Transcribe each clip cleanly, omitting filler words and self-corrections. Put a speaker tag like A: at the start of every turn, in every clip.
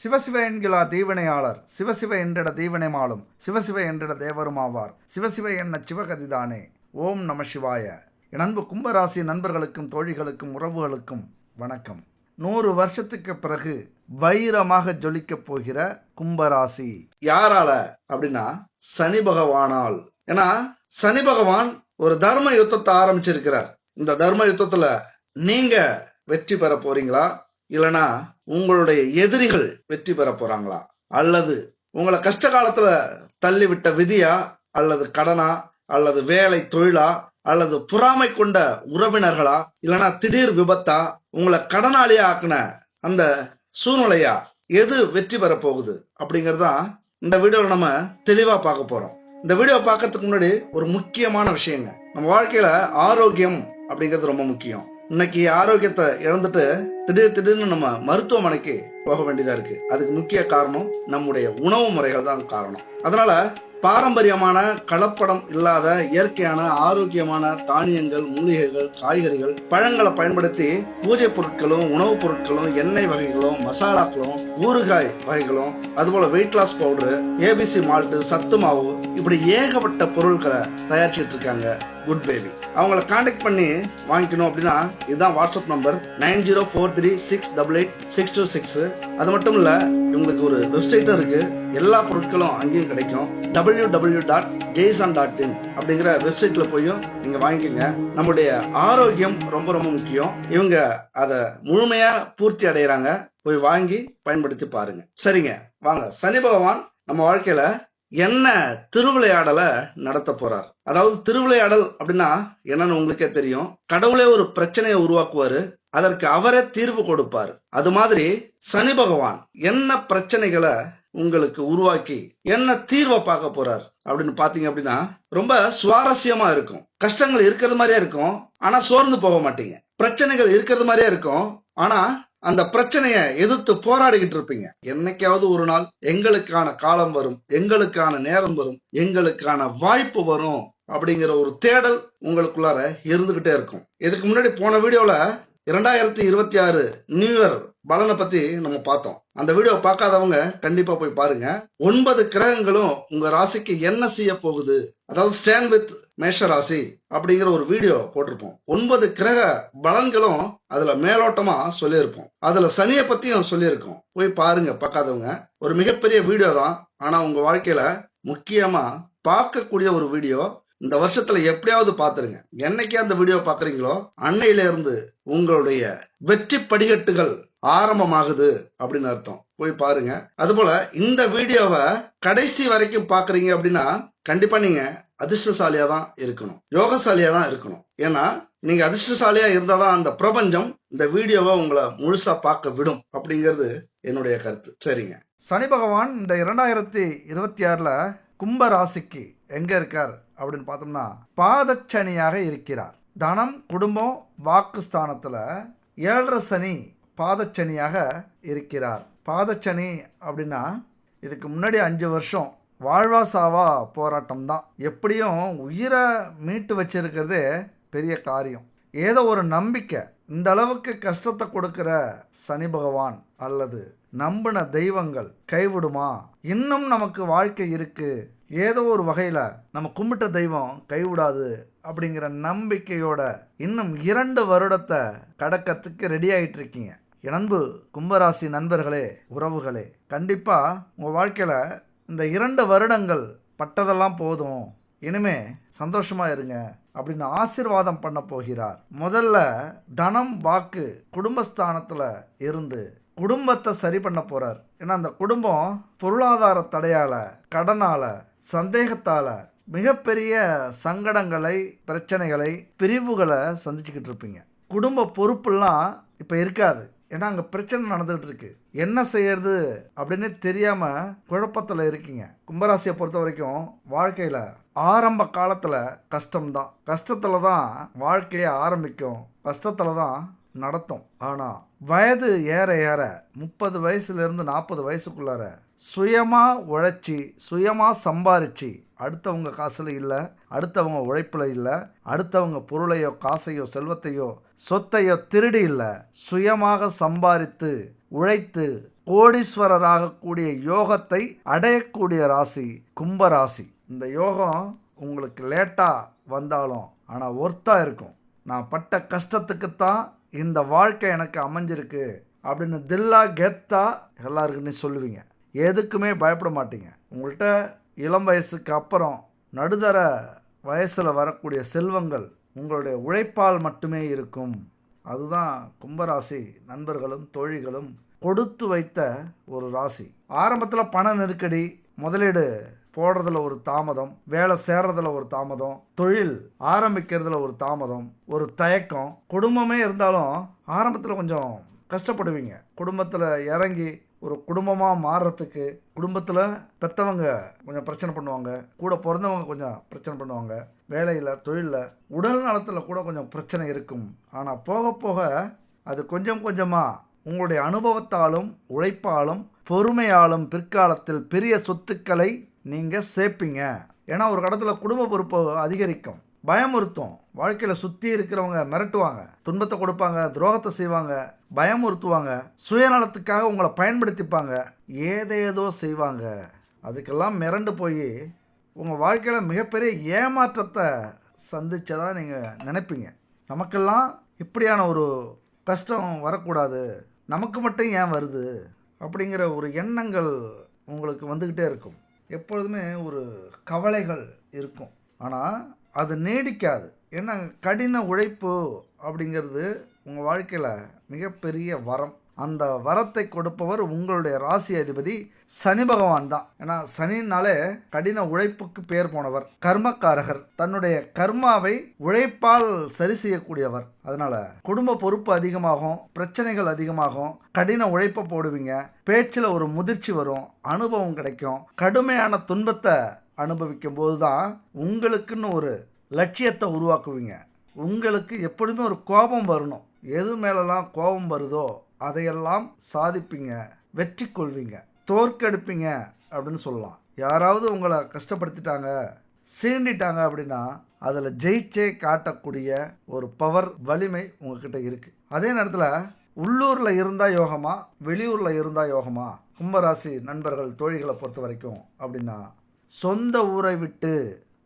A: சிவசிவ என்கிறார் தீவினையாளர், சிவசிவ என்றிட தீவினை மாளும், சிவசிவ என்றிட தேவருமாவார், சிவசிவ என்ன சிவகதிதானே. ஓம் நம சிவாய. என் அன்பு கும்பராசி நண்பர்களுக்கும் தோழிகளுக்கும் உறவுகளுக்கும் வணக்கம். 100 வருஷத்துக்கு பிறகு வைரமாக ஜொலிக்கப் போகிற கும்பராசி யாரால அப்படின்னா சனி பகவானால். ஏன்னா சனி பகவான் ஒரு தர்ம யுத்தத்தை ஆரம்பிச்சிருக்கிறார். இந்த தர்ம யுத்தத்துல நீங்க வெற்றி பெற போறீங்களா, இல்லனா உங்களுடைய எதிரிகள் வெற்றி பெற போறாங்களா, அல்லது உங்களை கஷ்ட காலத்துல தள்ளிவிட்ட விதியா, அல்லது கடனா, அல்லது வேலை தொழிலா, அல்லது பொறாமை கொண்ட உறவினர்களா, இல்லனா திடீர் விபத்தா, உங்களை கடனாளியா ஆக்குன அந்த சூழ்நிலையா, எது வெற்றி பெற போகுது அப்படிங்கறதுதான் இந்த வீடியோல நம்ம தெளிவா பார்க்க போறோம். இந்த வீடியோ பார்க்கறதுக்கு முன்னாடி ஒரு முக்கியமான விஷயங்க, நம்ம வாழ்க்கையில ஆரோக்கியம் அப்படிங்கிறது ரொம்ப முக்கியம். இன்னைக்கு ஆரோக்கியத்தை இழந்துட்டு திடீர்னு நம்ம மருத்துவமனைக்கு போக வேண்டியதா இருக்கு. அதுக்கு முக்கிய காரணம் நம்முடைய உணவு முறைகள் தான் காரணம். அதனால பாரம்பரியமான கலப்படம் இல்லாத இயற்கையான ஆரோக்கியமான தானியங்கள், மூலிகைகள், காய்கறிகள், பழங்களை பயன்படுத்தி பூஜை பொருட்களும், உணவுப் பொருட்களும், எண்ணெய் வகைகளும், மசாலாக்களும், ஊறுகாய் வகைகளும், அதுபோல weight loss powder, ABC malt, சத்து மாவு, இப்படி ஏகப்பட்ட பொருட்களை தயாரிச்சுட்டு இருக்காங்க குட் பேபி. அவங்களை கான்டாக்ட் பண்ணி வாங்கிக்கணும் அப்படின்னா இதுதான் வாட்ஸ்அப் நம்பர் 9043688626. அது மட்டும் இல்ல, உங்களுக்கு ஒரு வெப்சைட்டும் இருக்கு. எல்லா பொருட்களும் அங்கேயும் கிடைக்கும். www.jason.in அப்படிங்கிற வெப்சைட்ல போயும் நீங்க வாங்கிக்கோங்க. நம்முடைய ஆரோக்கியம் ரொம்ப ரொம்ப முக்கியம். இவங்க அதை முழுமையா பூர்த்தி அடைகிறாங்க. போய் வாங்கி பயன்படுத்தி பாருங்க. சரிங்க, வாங்க. சனி பகவான் நம்ம வாழ்க்கையில என்ன திருவிளையாடலை நடத்த போறார். அதாவது திருவிளையாடல் அப்படின்னா என்னன்னு உங்களுக்கே தெரியும். கடவுளே ஒரு பிரச்சனையை உருவாக்குவாரு, அதற்கு அவரே தீர்வு கொடுப்பாரு. அது மாதிரி சனி பகவான் என்ன பிரச்சனைகளை உங்களுக்கு உருவாக்கி என்ன தீர்வை பார்க்க போறார் அப்படின்னு பாத்தீங்க அப்படின்னா ரொம்ப சுவாரஸ்யமா இருக்கும். கஷ்டங்கள் இருக்கிறது மாதிரியே இருக்கும், ஆனா சோர்ந்து போக மாட்டீங்க. பிரச்சனைகள் இருக்கிறது மாதிரியே இருக்கும், ஆனா அந்த பிரச்சனையை எதிர்த்து போராடிக்கிட்டு இருப்பீங்க. என்னைக்காவது ஒரு நாள் எங்களுக்கான காலம் வரும், எங்களுக்கான நேரம் வரும், எங்களுக்கான வாய்ப்பு வரும் அப்படிங்கிற ஒரு தேடல் உங்களுக்குள்ளார இருந்துகிட்டே இருக்கும். இதுக்கு முன்னாடி போன வீடியோல 2026 நியூ இயர் பலனை பத்தி நம்ம பார்த்தோம். அந்த வீடியோ பார்க்காதவங்க கண்டிப்பா போய் பாருங்க. 9 கிரகங்களும் உங்க ராசிக்கு என்ன செய்ய போகுது, அதாவது ஸ்டாண்ட் வித் மேஷ ராசி அப்படிங்கிற ஒரு வீடியோ போட்டிருப்போம். 9 கிரக பலன்களும் அதுல மேலோட்டமா சொல்லியிருப்போம். அதுல சனியை பத்தியும் சொல்லியிருக்கோம். போய் பாருங்க பார்க்காதவங்க. ஒரு மிகப்பெரிய வீடியோ தான், ஆனா உங்க வாழ்க்கையில முக்கியமா பார்க்கக்கூடிய ஒரு வீடியோ. இந்த வருஷத்துல எப்படியாவது பாத்துருங்க. என்னைக்கு அந்த வீடியோ பாக்குறீங்களோ அன்னையில இருந்து உங்களுடைய வெற்றி படிக்கட்டுகள் ஆரம்பமாகுது அப்படின்னு அர்த்தம். போய் பாருங்க. அதுபோல இந்த வீடியோவை கடைசி வரைக்கும் பாக்குறீங்க அப்படின்னா கண்டிப்பா நீங்க அதிர்ஷ்டசாலியா தான் இருக்கணும், யோகசாலியா தான் இருக்கணும். ஏன்னா நீங்க அதிர்ஷ்டசாலியா இருந்தாதான் அந்த பிரபஞ்சம் இந்த வீடியோவை உங்களை முழுசா பார்க்க விடும் அப்படிங்கிறது என்னுடைய கருத்து. சரிங்க. சனி பகவான் இந்த 2026ல கும்ப ராசிக்கு எங்க இருக்கார் அப்படின்னு பார்த்தோம்னா பாதச்சனியாக இருக்கிறார். தனம், குடும்பம், வாக்குஸ்தானத்துல 7.5 சனி பாதச்சனியாக இருக்கிறார். பாதச்சனி அப்படின்னா இதுக்கு முன்னாடி 5 வருஷம் வாழ்வா சாவா போராட்டம் தான். எப்படியும் உயிரை மீட்டு வச்சிருக்கிறதே பெரிய காரியம். ஏதோ ஒரு நம்பிக்கை. இந்த அளவுக்கு கஷ்டத்தை கொடுக்கிற சனி பகவான் அல்லது நம்பின தெய்வங்கள் கைவிடுமா? இன்னும் நமக்கு வாழ்க்கை இருக்கு, ஏதோ ஒரு வகையில் நம்ம கும்பிட்ட தெய்வம் கைவிடாது அப்படிங்கிற நம்பிக்கையோட இன்னும் 2 வருடத்தை கடக்கிறதுக்கு ரெடி ஆகிட்டு இருக்கீங்க. என் அன்பு கும்பராசி நண்பர்களே, உறவுகளே, கண்டிப்பாக உங்கள் வாழ்க்கையில் இந்த 2 வருடங்கள் பட்டதெல்லாம் போதும், இனிமே சந்தோஷமா இருங்க அப்படின்னு ஆசீர்வாதம் பண்ண போகிறார். முதல்ல தனம், வாக்கு, குடும்பஸ்தானத்தில் இருந்து குடும்பத்தை சரி பண்ண போறார். ஏன்னா அந்த குடும்பம் பொருளாதார தடையால, கடனால, சந்தேகத்தால மிகப்பெரிய சங்கடங்களை, பிரச்சனைகளை, பிரிவுகளை சந்திச்சுக்கிட்டு இருப்பீங்க. குடும்ப பொறுப்புலாம் இப்போ இருக்காது. ஏன்னா அங்கே பிரச்சனை நடந்துகிட்டு இருக்கு. என்ன செய்யறது அப்படின்னு தெரியாம குழப்பத்தில் இருக்கீங்க. கும்பராசியை பொறுத்த வரைக்கும் வாழ்க்கையில் ஆரம்ப காலத்தில் கஷ்டம்தான். கஷ்டத்தில் தான் வாழ்க்கையை ஆரம்பிக்கும், கஷ்டத்தில் தான் நடத்தும். ஆனால் வயது ஏற ஏற 30 வயசுலேருந்து 40 வயசுக்குள்ளார சுயமாக உழைச்சி, சுயமாக சம்பாரிச்சு, அடுத்தவங்க காசில் இல்லை, அடுத்தவங்க உழைப்பில் இல்லை, அடுத்தவங்க பொருளையோ காசையோ செல்வத்தையோ சொத்தையோ திருடி இல்லை, சுயமாக சம்பாதித்து உழைத்து
B: கோடீஸ்வரராகக்கூடிய யோகத்தை அடையக்கூடிய ராசி கும்பராசி. இந்த யோகம் உங்களுக்கு லேட்டாக வந்தாலும் ஆனால் ஒர்த்தாக இருக்கும். நான் பட்ட கஷ்டத்துக்குத்தான் இந்த வாழ்க்கை எனக்கு அமைஞ்சிருக்கு அப்படின்னு தில்லா கெத்தா எல்லாருக்குன்னு சொல்லுவீங்க. எதுக்குமே பயப்பட மாட்டீங்க. உங்கள்கிட்ட இளம் வயசுக்கு அப்புறம் நடுத்தர வயசில் வரக்கூடிய செல்வங்கள் உங்களுடைய உழைப்பால் மட்டுமே இருக்கும். அதுதான் கும்பராசி நண்பர்களும் தோழிகளும் கொடுத்து வைத்த ஒரு ராசி. ஆரம்பத்தில் பண நெருக்கடி, முதலீடு போடுறதுல ஒரு தாமதம், வேலை சேர்றதுல ஒரு தாமதம், தொழில் ஆரம்பிக்கிறதுல ஒரு தாமதம், ஒரு தயக்கம், குடும்பமே இருந்தாலும் ஆரம்பத்தில் கொஞ்சம் கஷ்டப்படுவீங்க. குடும்பத்தில் இறங்கி ஒரு குடும்பமாக மாறுறதுக்கு குடும்பத்தில் பெற்றவங்க கொஞ்சம் பிரச்சனை பண்ணுவாங்க, கூட பிறந்தவங்க கொஞ்சம் பிரச்சனை பண்ணுவாங்க, வேலையில் தொழிலில் உடல் நலத்தில் கூட கொஞ்சம் பிரச்சனை இருக்கும். ஆனால் போக போக அது கொஞ்சம் கொஞ்சமாக உங்களுடைய அனுபவத்தாலும் உழைப்பாலும் பொறுமையாலும் பிற்காலத்தில் பெரிய சொத்துக்களை நீங்கள் சேர்ப்பீங்க. ஏன்னா ஒரு கடத்தில் குடும்ப பொறுப்பு அதிகரிக்கும், பயமுறுத்தும். வாழ்க்கையில் சுற்றி இருக்கிறவங்க மிரட்டுவாங்க, துன்பத்தை கொடுப்பாங்க, துரோகத்தை செய்வாங்க, பயமுறுத்துவாங்க, சுயநலத்துக்காக உங்களை பயன்படுத்திப்பாங்க, ஏதேதோ செய்வாங்க. அதுக்கெல்லாம் மிரண்டு போய் உங்கள் வாழ்க்கையில் மிகப்பெரிய ஏமாற்றத்தை சந்திச்சதாக நீங்கள் நினைப்பீங்க. நமக்கெல்லாம் இப்படியான ஒரு கஷ்டம் வரக்கூடாது, நமக்கு மட்டும் ஏன் வருது அப்படிங்கிற ஒரு எண்ணங்கள் உங்களுக்கு வந்துக்கிட்டே இருக்கும். எப்பொழுதுமே ஒரு கவலைகள் இருக்கும். ஆனால் அது நீடிக்காது. ஏன்னா கடின உழைப்பு அப்படிங்கிறது உங்கள் வாழ்க்கையில் மிகப்பெரிய வரம். அந்த வரத்தை கொடுப்பவர் உங்களுடைய ராசி அதிபதி சனி பகவான் தான். ஏன்னா சனினாலே கடின உழைப்புக்கு பேர் போனவர், கர்மக்காரகர், தன்னுடைய கர்மாவை உழைப்பால் சரி செய்யக்கூடியவர். அதனால குடும்ப பொறுப்பு அதிகமாகும், பிரச்சனைகள் அதிகமாகும், கடின உழைப்பை போடுவீங்க, பேச்சில் ஒரு முதிர்ச்சி வரும், அனுபவம் கிடைக்கும். கடுமையான துன்பத்தை அனுபவிக்கும் போது தான் உங்களுக்குன்னு ஒரு லட்சியத்தை உருவாக்குவீங்க. உங்களுக்கு எப்பொழுதுமே ஒரு கோபம் வரணும். எது மேலெல்லாம் கோபம் வருதோ அதையெல்லாம் சாதிப்பீங்க, வெற்றி கொள்வீங்க, தோற்கெடுப்பீங்க அப்படின்னு சொல்லலாம். யாராவது உங்களை கஷ்டப்படுத்திட்டாங்க, சீண்டிட்டாங்க அப்படின்னா அதில் ஜெயிச்சே காட்டக்கூடிய ஒரு பவர், வலிமை உங்ககிட்ட இருக்குது. அதே நேரத்தில் உள்ளூரில் இருந்தால் யோகமா, வெளியூரில் இருந்தால் யோகமா? கும்பராசி நண்பர்கள் தோழிகளை பொறுத்த வரைக்கும் அப்படின்னா, சொந்த ஊரை விட்டு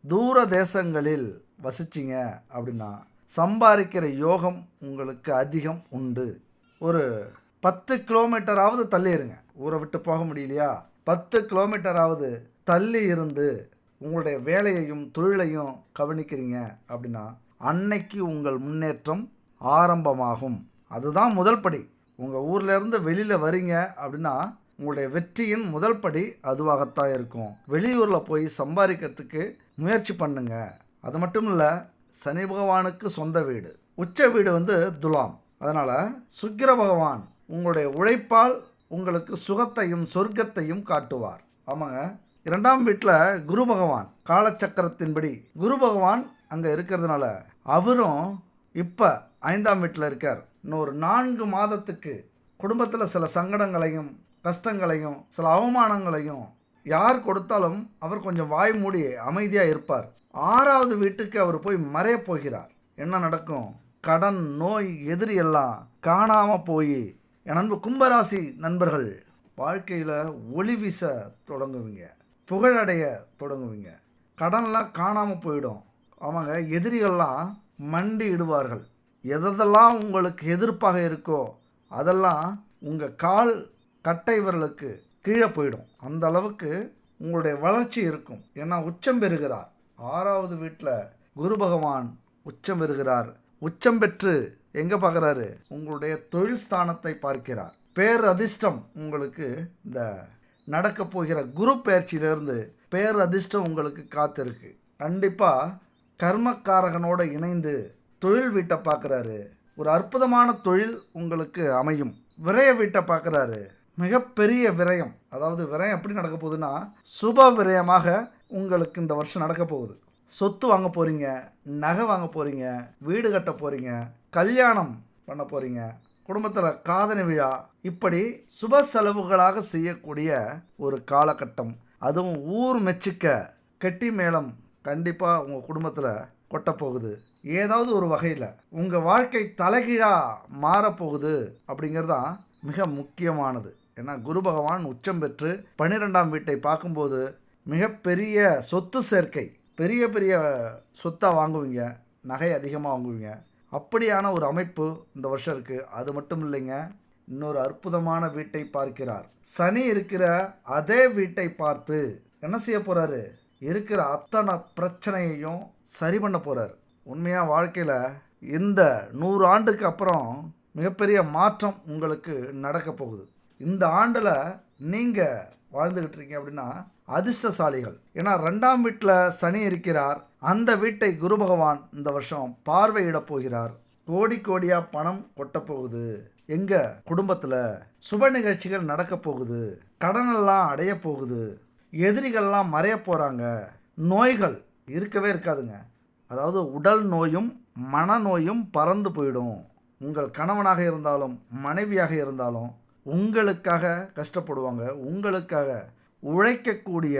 B: தூர தேசங்களில் வசிச்சிங்க அப்படின்னா சம்பாதிக்கிற யோகம் உங்களுக்கு அதிகம் உண்டு. ஒரு 10 கிலோமீட்டராவது தள்ளி இருங்க. ஊரை விட்டு போக முடியலையா, 10 கிலோமீட்டராவது தள்ளி இருந்து உங்களுடைய வேலையையும் தொழிலையும் கவனிக்கிறீங்க அப்படின்னா அன்னைக்கு உங்கள் முன்னேற்றம் ஆரம்பமாகும். அதுதான் முதல் படி. உங்கள் ஊர்லேருந்து வெளியில் வரீங்க அப்படின்னா உங்களுடைய வெற்றியின் முதல் படி அதுவாகத்தான் இருக்கும். வெளியூரில் போய் சம்பாதிக்கிறதுக்கு முயற்சி பண்ணுங்க. அது மட்டும் இல்லை, சனி பகவானுக்கு சொந்த வீடு, உச்ச வீடு துலாம். அதனால் சுக்கிர பகவான் உங்களுடைய உழைப்பால் உங்களுக்கு சுகத்தையும் சொர்க்கத்தையும் காட்டுவார். ஆமாங்க, 2ஆம் வீட்டில் குரு பகவான், காலச்சக்கரத்தின்படி குரு பகவான் அங்கே இருக்கிறதுனால அவரும் இப்போ 5ஆம் வீட்டில் இருக்கார். இன்னொரு 4 மாதத்துக்கு குடும்பத்தில் சில சங்கடங்களையும் கஷ்டங்களையும் சில அவமானங்களையும் யார் கொடுத்தாலும் அவர் கொஞ்சம் வாய் மூடி அமைதியாக இருப்பார். 6வது வீட்டுக்கு அவர் போய் மறைய போகிறார். என்ன நடக்கும்? கடன், நோய், எதிரி எல்லாம் காணாமல் போய் என் அன்பு கும்பராசி நண்பர்கள் வாழ்க்கையில் ஒளி வீச தொடங்குவீங்க, புகழடைய தொடங்குவீங்க. கடன்லாம் காணாமல் போயிடும். அவங்க எதிரிகள்லாம் மண்டி இடுவார்கள். எதெல்லாம் உங்களுக்கு எதிர்ப்பாக இருக்கோ அதெல்லாம் உங்கள் கால் கட்டை விரலுக்கு கீழே போயிடும். அந்த அளவுக்கு உங்களுடைய வளர்ச்சி இருக்கும். ஏன்னா உச்சம் பெறுகிறார். 6வது வீட்டில் குரு பகவான் உச்சம் பெறுகிறார். உச்சம் பெற்று எங்கே பார்க்குறாரு? உங்களுடைய தொழில் ஸ்தானத்தை பார்க்கிறார். பேர் அதிர்ஷ்டம் உங்களுக்கு இந்த நடக்க போகிற குரு பயிற்சியிலிருந்து பேர் அதிர்ஷ்டம் உங்களுக்கு காத்திருக்கு. கண்டிப்பாக கர்மக்காரகனோடு இணைந்து தொழில் வீட்டை பார்க்குறாரு. ஒரு அற்புதமான தொழில் உங்களுக்கு அமையும். விரய வீட்டை பார்க்குறாரு. மிகப்பெரிய விரயம். அதாவது விரயம் எப்படி நடக்க போகுதுன்னா சுப விரயமாக உங்களுக்கு இந்த வருஷம் நடக்க போகுது. சொத்து வாங்க போகிறீங்க, நகை வாங்க போகிறீங்க, வீடு கட்ட போகிறீங்க, கல்யாணம் பண்ண போகிறீங்க, குடும்பத்தில் காதணி விழா, இப்படி சுப செலவுகளாக செய்யக்கூடிய ஒரு காலகட்டம். அதுவும் ஊர் மெச்சிக்க கெட்டி மேளம் கண்டிப்பாக உங்கள் குடும்பத்தில் கொட்டப்போகுது. ஏதாவது ஒரு வகையில் உங்கள் வாழ்க்கை தலைகீழாக மாறப்போகுது அப்படிங்கிறது தான் மிக முக்கியமானது. ஏன்னா குரு பகவான் உச்சம் பெற்று 12ஆம் வீட்டை பார்க்கும்போது மிகப்பெரிய சொத்து சேர்க்கை, பெரிய பெரிய சொத்தாக வாங்குவீங்க, நகை அதிகமாக வாங்குவீங்க. அப்படியான ஒரு அமைப்பு இந்த வருஷம் இருக்குது. அது மட்டும் இல்லைங்க, இன்னொரு அற்புதமான வீட்டை பார்க்கிறார். சனி இருக்கிற அதே வீட்டை பார்த்து என்ன செய்ய போகிறாரு? இருக்கிற அத்தனை பிரச்சனையையும் சரி பண்ண போகிறார். உண்மையாக வாழ்க்கையில் இந்த 100 ஆண்டுக்கு அப்புறம் மிகப்பெரிய மாற்றம் உங்களுக்கு நடக்க போகுது. இந்த ஆண்டில் நீங்கள் வாழ்ந்துக்கிட்டு இருக்கீங்க அப்படின்னா அதிர்ஷ்டசாலிகள். ஏன்னா 2ஆம் வீட்டில் சனி இருக்கிறார். அந்த வீட்டை குரு பகவான் இந்த வருஷம் பார்வையிட போகிறார். கோடி கோடியாக பணம் கொட்ட போகுது. எங்கள் குடும்பத்தில் சுப நிகழ்ச்சிகள் நடக்க போகுது. கடனெல்லாம் அடைய போகுது. எதிரிகள்லாம் மறைய போகிறாங்க. நோய்கள் இருக்கவே இருக்காதுங்க. அதாவது உடல் நோயும் மனநோயும் பறந்து போயிடும். உங்கள் கணவனாக இருந்தாலும் மனைவியாக இருந்தாலும் உங்களுக்காக கஷ்டப்படுவாங்க. உங்களுக்காக உழைக்கக்கூடிய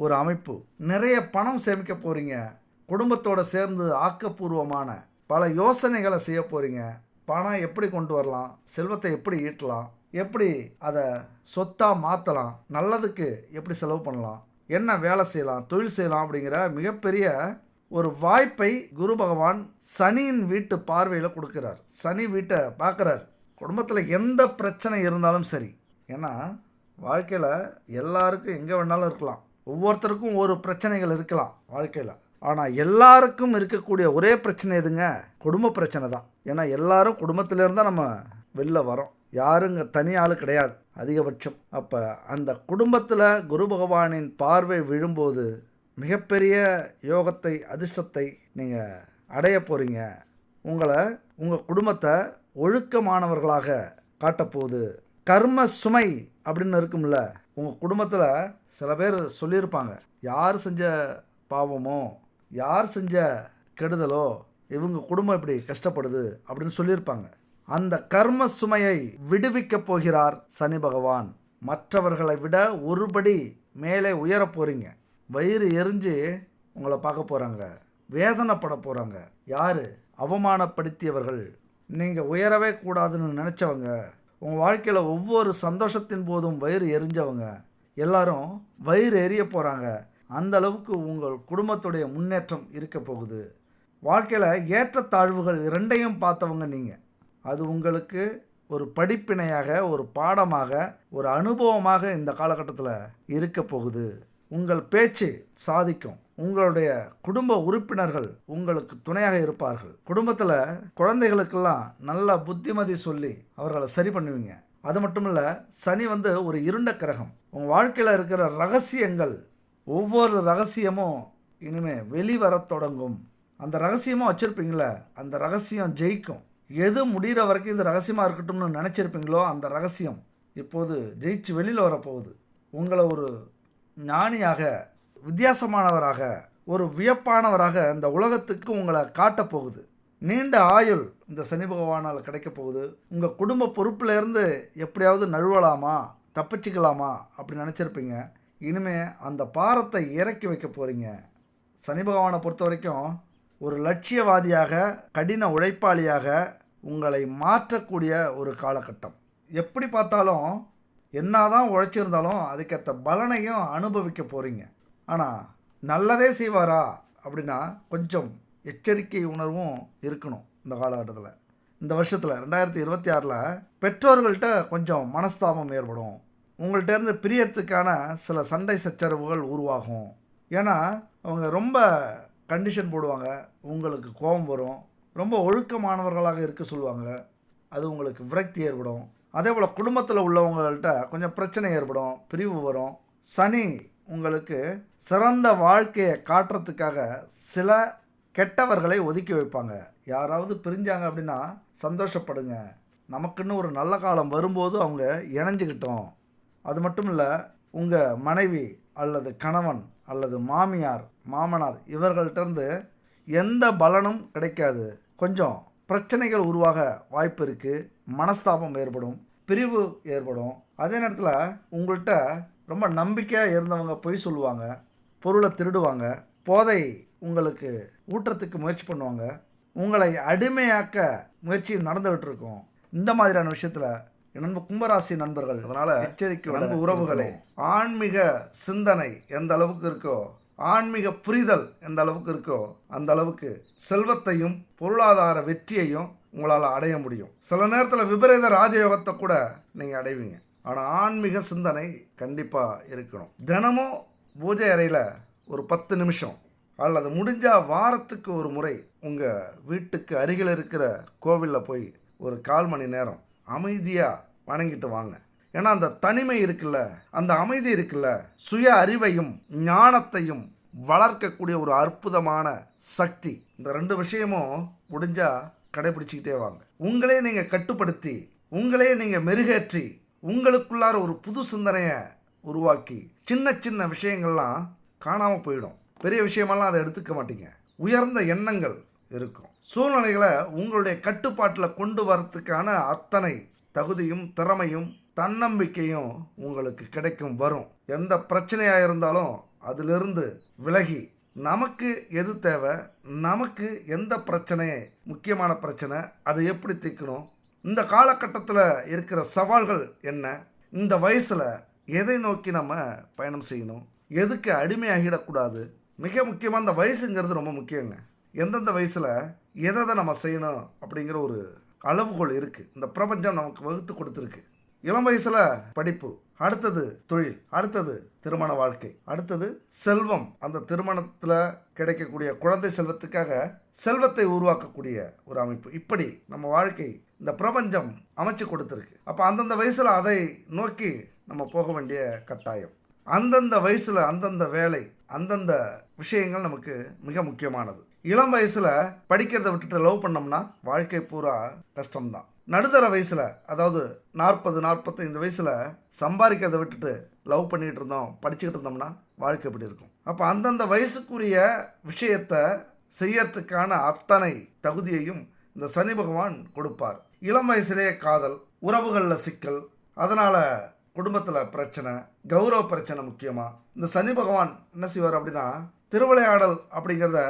B: ஒரு அமைப்பு. நிறைய பணம் சேமிக்க போகிறீங்க. குடும்பத்தோடு சேர்ந்து ஆக்கப்பூர்வமான பல யோசனைகளை செய்ய போகிறீங்க. பணம் எப்படி கொண்டு வரலாம், செல்வத்தை எப்படி ஈட்டலாம், எப்படி அதை சொத்தாக மாற்றலாம், நல்லதுக்கு எப்படி செலவு பண்ணலாம், என்ன வேலை செய்யலாம், தொழில் செய்யலாம் அப்படிங்கிற மிகப்பெரிய ஒரு வாய்ப்பை குரு பகவான் சனியின் வீட்டு பார்வையில் கொடுக்குறார். சனி வீட்டை பார்க்குறார். குடும்பத்தில் எந்த பிரச்சனை இருந்தாலும் சரி, ஏன்னா வாழ்க்கையில் எல்லாருக்கும் எங்கே வேணாலும் இருக்கலாம். ஒவ்வொருத்தருக்கும் ஒரு பிரச்சனைகள் இருக்கலாம் வாழ்க்கையில். ஆனால் எல்லாருக்கும் இருக்கக்கூடிய ஒரே பிரச்சனை எதுங்க? குடும்ப பிரச்சனை தான். ஏன்னா எல்லாரும் குடும்பத்திலேருந்து தான் நம்ம வெளில வரோம். யாருங்க தனி ஆள் கிடையாது அதிகபட்சம். அப்போ அந்த குடும்பத்தில் குரு பகவானின் பார்வை விழும்போது மிகப்பெரிய யோகத்தை, அதிர்ஷ்டத்தை நீங்கள் அடைய போகிறீங்க. உங்கள் குடும்பத்தை ஒழுக்கமானவர்களாக காட்டப்போகுது. கர்ம சுமை அப்படின்னு இருக்கும்ல, உங்கள் குடும்பத்தில் சில பேர் சொல்லியிருப்பாங்க, யார் செஞ்ச பாவமோ, யார் செஞ்ச கெடுதலோ இவங்க குடும்பம் இப்படி கஷ்டப்படுது அப்படின்னு சொல்லியிருப்பாங்க. அந்த கர்ம சுமையை விடுவிக்க போகிறார் சனி பகவான். மற்றவர்களை விட ஒருபடி மேலே உயர போகிறீங்க. வயிறு எரிஞ்சு உங்களை பார்க்க போகிறாங்க, வேதனைப்பட போகிறாங்க. யார்? அவமானப்படுத்தியவர்கள், நீங்கள் உயரவே கூடாதுன்னு நினச்சவங்க, உங்கள் வாழ்க்கையில் ஒவ்வொரு சந்தோஷத்தின் போதும் வயிறு எரிஞ்சவங்க எல்லாரும் வயிறு எரிய போகிறாங்க. அந்த அளவுக்கு உங்கள் குடும்பத்துடைய முன்னேற்றம் இருக்க போகுது. வாழ்க்கையில் ஏற்றத்தாழ்வுகள் இரண்டையும் பார்த்தவங்க நீங்கள். அது உங்களுக்கு ஒரு படிப்பினையாக, ஒரு பாடமாக, ஒரு அனுபவமாக இந்த காலகட்டத்தில் இருக்க போகுது. உங்கள் பேச்சு சாதிக்கும். உங்களுடைய குடும்ப உறுப்பினர்கள் உங்களுக்கு துணையாக இருப்பார்கள். குடும்பத்தில் குழந்தைகளுக்கெல்லாம் நல்ல புத்திமதி சொல்லி அவர்களை சரி பண்ணுவீங்க. அது மட்டும் இல்லை, சனி ஒரு இருண்ட கிரகம். உங்கள் வாழ்க்கையில் இருக்கிற ரகசியங்கள், ஒவ்வொரு ரகசியமும் இனிமேல் வெளிவர தொடங்கும். அந்த ரகசியமாக வச்சுருப்பீங்களே, அந்த ரகசியம் ஜெயிக்கும். எது முடிகிற வரைக்கும் இது ரகசியமாக இருக்கட்டும்னு நினச்சிருப்பீங்களோ அந்த ரகசியம் இப்போது ஜெயிச்சு வெளியில் வரப்போகுது. உங்களை ஒரு ஞானியாக, வித்தியாசமானவராக, ஒரு வியப்பானவராக இந்த உலகத்துக்கு உங்களை காட்டப்போகுது. நீண்ட ஆயுள் இந்த சனி பகவானால் கிடைக்க போகுது. உங்கள் குடும்ப பொறுப்பிலேருந்து எப்படியாவது நழுவலாமா, தப்பிச்சிக்கலாமா அப்படி நினச்சிருப்பீங்க. இனிமேல் அந்த பாரத்தை இறக்கி வைக்க போகிறீங்க. சனி பகவானை பொறுத்த வரைக்கும் ஒரு லட்சியவாதியாக, கடின உழைப்பாளியாக உங்களை மாற்றக்கூடிய ஒரு காலகட்டம். எப்படி பார்த்தாலும் என்னதான் உழைச்சிருந்தாலும் அதுக்கேற்ற பலனையும் அனுபவிக்க போகிறீங்க. ஆனால் நல்லதே செய்வாரா அப்படின்னா கொஞ்சம் எச்சரிக்கை உணர்வும் இருக்கணும். இந்த காலகட்டத்தில், இந்த வருஷத்தில் 2026 பெற்றோர்கள்ட்ட கொஞ்சம் மனஸ்தாபம் ஏற்படும். உங்கள்கிட்டருந்து பிரியறதுக்கான சில சண்டை சச்சரவுகள் உருவாகும். ஏன்னா அவங்க ரொம்ப கண்டிஷன் போடுவாங்க, உங்களுக்கு கோபம் வரும். ரொம்ப ஒழுக்கமானவர்களாக இருக்க சொல்லுவாங்க, அது உங்களுக்கு விரக்தி ஏற்படும். அதே போல் குடும்பத்தில் உள்ளவங்கள்ட்ட கொஞ்சம் பிரச்சனை ஏற்படும், பிரிவு வரும். சனி உங்களுக்கு சிறந்த வாழ்க்கையை காட்டுறதுக்காக சில கெட்டவர்களை ஒதுக்கி வைப்பாங்க. யாராவது பிரிஞ்சாங்க அப்படின்னா சந்தோஷப்படுங்க, நமக்குன்னு ஒரு நல்ல காலம் வரும்போது அவங்க இணைஞ்சிக்கிட்டோம். அது மட்டும் இல்லை, உங்கள் மனைவி அல்லது கணவன் அல்லது மாமியார், மாமனார் இவர்கள்ட்டேருந்து எந்த பலனும் கிடைக்காது. கொஞ்சம் பிரச்சனைகள் உருவாக வாய்ப்பு இருக்குது. மனஸ்தாபம் ஏற்படும், பிரிவு ஏற்படும். அதே நேரத்தில் உங்கள்கிட்ட ரொம்ப நம்பிக்கையாக இருந்தவங்க பொய் சொல்லுவாங்க, பொருளை திருடுவாங்க, போதை உங்களுக்கு ஊற்றத்துக்கு முயற்சி பண்ணுவாங்க, உங்களை அடிமையாக்க முயற்சி நடந்துகிட்டு இருக்கும். இந்த மாதிரியான விஷயத்தில் என் நண்பு கும்பராசி நண்பர்கள், அதனால எச்சரிக்கை நண்பு உறவுகளே, ஆன்மீக சிந்தனை எந்த அளவுக்கு இருக்கோ, ஆன்மீக புரிதல் எந்த அளவுக்கு இருக்கோ, அந்த அளவுக்கு செல்வத்தையும் பொருளாதார வெற்றியையும் உங்களால் அடைய முடியும். சில நேரத்தில் விபரீத ராஜயோகத்தை கூட நீங்கள் அடைவீங்க. ஆனால் ஆன்மீக சிந்தனை கண்டிப்பாக இருக்கணும். தினமும் பூஜை அறையில் ஒரு 10 நிமிஷம் அல்லது முடிஞ்சால் வாரத்துக்கு ஒரு முறை உங்கள் வீட்டுக்கு அருகில் இருக்கிற கோவிலில் போய் ஒரு 1/4 மணி நேரம் அமைதியாக வணங்கிட்டு வாங்க. ஏன்னா அந்த தனிமை இருக்குல்ல, அந்த அமைதி இருக்குல்ல, சுய அறிவையும் ஞானத்தையும் வளர்க்கக்கூடிய ஒரு அற்புதமான சக்தி. இந்த 2 விஷயமும் முடிஞ்சால் கடைபிடிச்சிக்கிட்டே வாங்க. உங்களே நீங்கள் கட்டுப்படுத்தி, உங்களே நீங்கள் மெருகேற்றி, உங்களுக்குள்ளார ஒரு புது சிந்தனையை உருவாக்கி, சின்ன சின்ன விஷயங்கள்லாம் காணாமல் போயிடும். பெரிய விஷயமெல்லாம் அதை எடுத்துக்க மாட்டீங்க. உயர்ந்த எண்ணங்கள் இருக்கும். சூழ்நிலைகளை உங்களுடைய கட்டுப்பாட்டில் கொண்டு வரத்துக்கான அத்தனை தகுதியும் திறமையும் தன்னம்பிக்கையும் உங்களுக்கு கிடைக்கும் வரும். எந்த பிரச்சனையாக இருந்தாலும் அதிலிருந்து விலகி நமக்கு எது தேவை, நமக்கு எந்த பிரச்சனை முக்கியமான பிரச்சனை, அதை எப்படி தீர்க்கணும், இந்த காலகட்டத்தில் இருக்கிற சவால்கள் என்ன, இந்த வயசில் எதை நோக்கி நம்ம பயணம் செய்யணும், எதுக்கு அடிமையாகிடக்கூடாது. மிக முக்கியமாக இந்த வயசுங்கிறது ரொம்ப முக்கியங்க. எந்தெந்த வயசில் எதை நம்ம செய்யணும் அப்படிங்கிற ஒரு அளவுகோல் இருக்குது. இந்த பிரபஞ்சம் நமக்கு வகுத்து கொடுத்துருக்கு. இளம் வயசில் படிப்பு, அடுத்தது தொழில், அடுத்தது திருமண வாழ்க்கை, அடுத்தது செல்வம். அந்த திருமணத்தில் கிடைக்கக்கூடிய குழந்தை செல்வத்துக்காக செல்வத்தை உருவாக்கக்கூடிய ஒரு அமைப்பு. இப்படி நம்ம வாழ்க்கை இந்த பிரபஞ்சம் அமைச்சு கொடுத்துருக்கு. அப்போ அந்தந்த வயசில் அதை நோக்கி நம்ம போக வேண்டிய கட்டாயம். அந்தந்த வயசில் அந்தந்த வேலை, அந்தந்த விஷயங்கள் நமக்கு மிக முக்கியமானது. இளம் வயசில் படிக்கிறத விட்டுட்டு லவ் பண்ணோம்னா வாழ்க்கை பூரா கஷ்டம்தான். நடுத்தர வயசில், அதாவது 40-45 வயசில் சம்பாதிக்கிறத விட்டுட்டு லவ் பண்ணிகிட்டு இருந்தோம், படிச்சுக்கிட்டு இருந்தோம்னா வாழ்க்கை எப்படி இருக்கும்? அப்போ அந்தந்த வயசுக்குரிய விஷயத்தை செய்யறதுக்கான அத்தனை தகுதியையும் இந்த சனி பகவான் கொடுப்பார். இளம் வயசுலேயே காதல், உறவுகளில் சிக்கல், அதனால் குடும்பத்தில் பிரச்சனை, கௌரவ பிரச்சனை. முக்கியமாக இந்த சனி பகவான் என்ன செய்வார் அப்படின்னா, திருவிளையாடல் அப்படிங்கிறத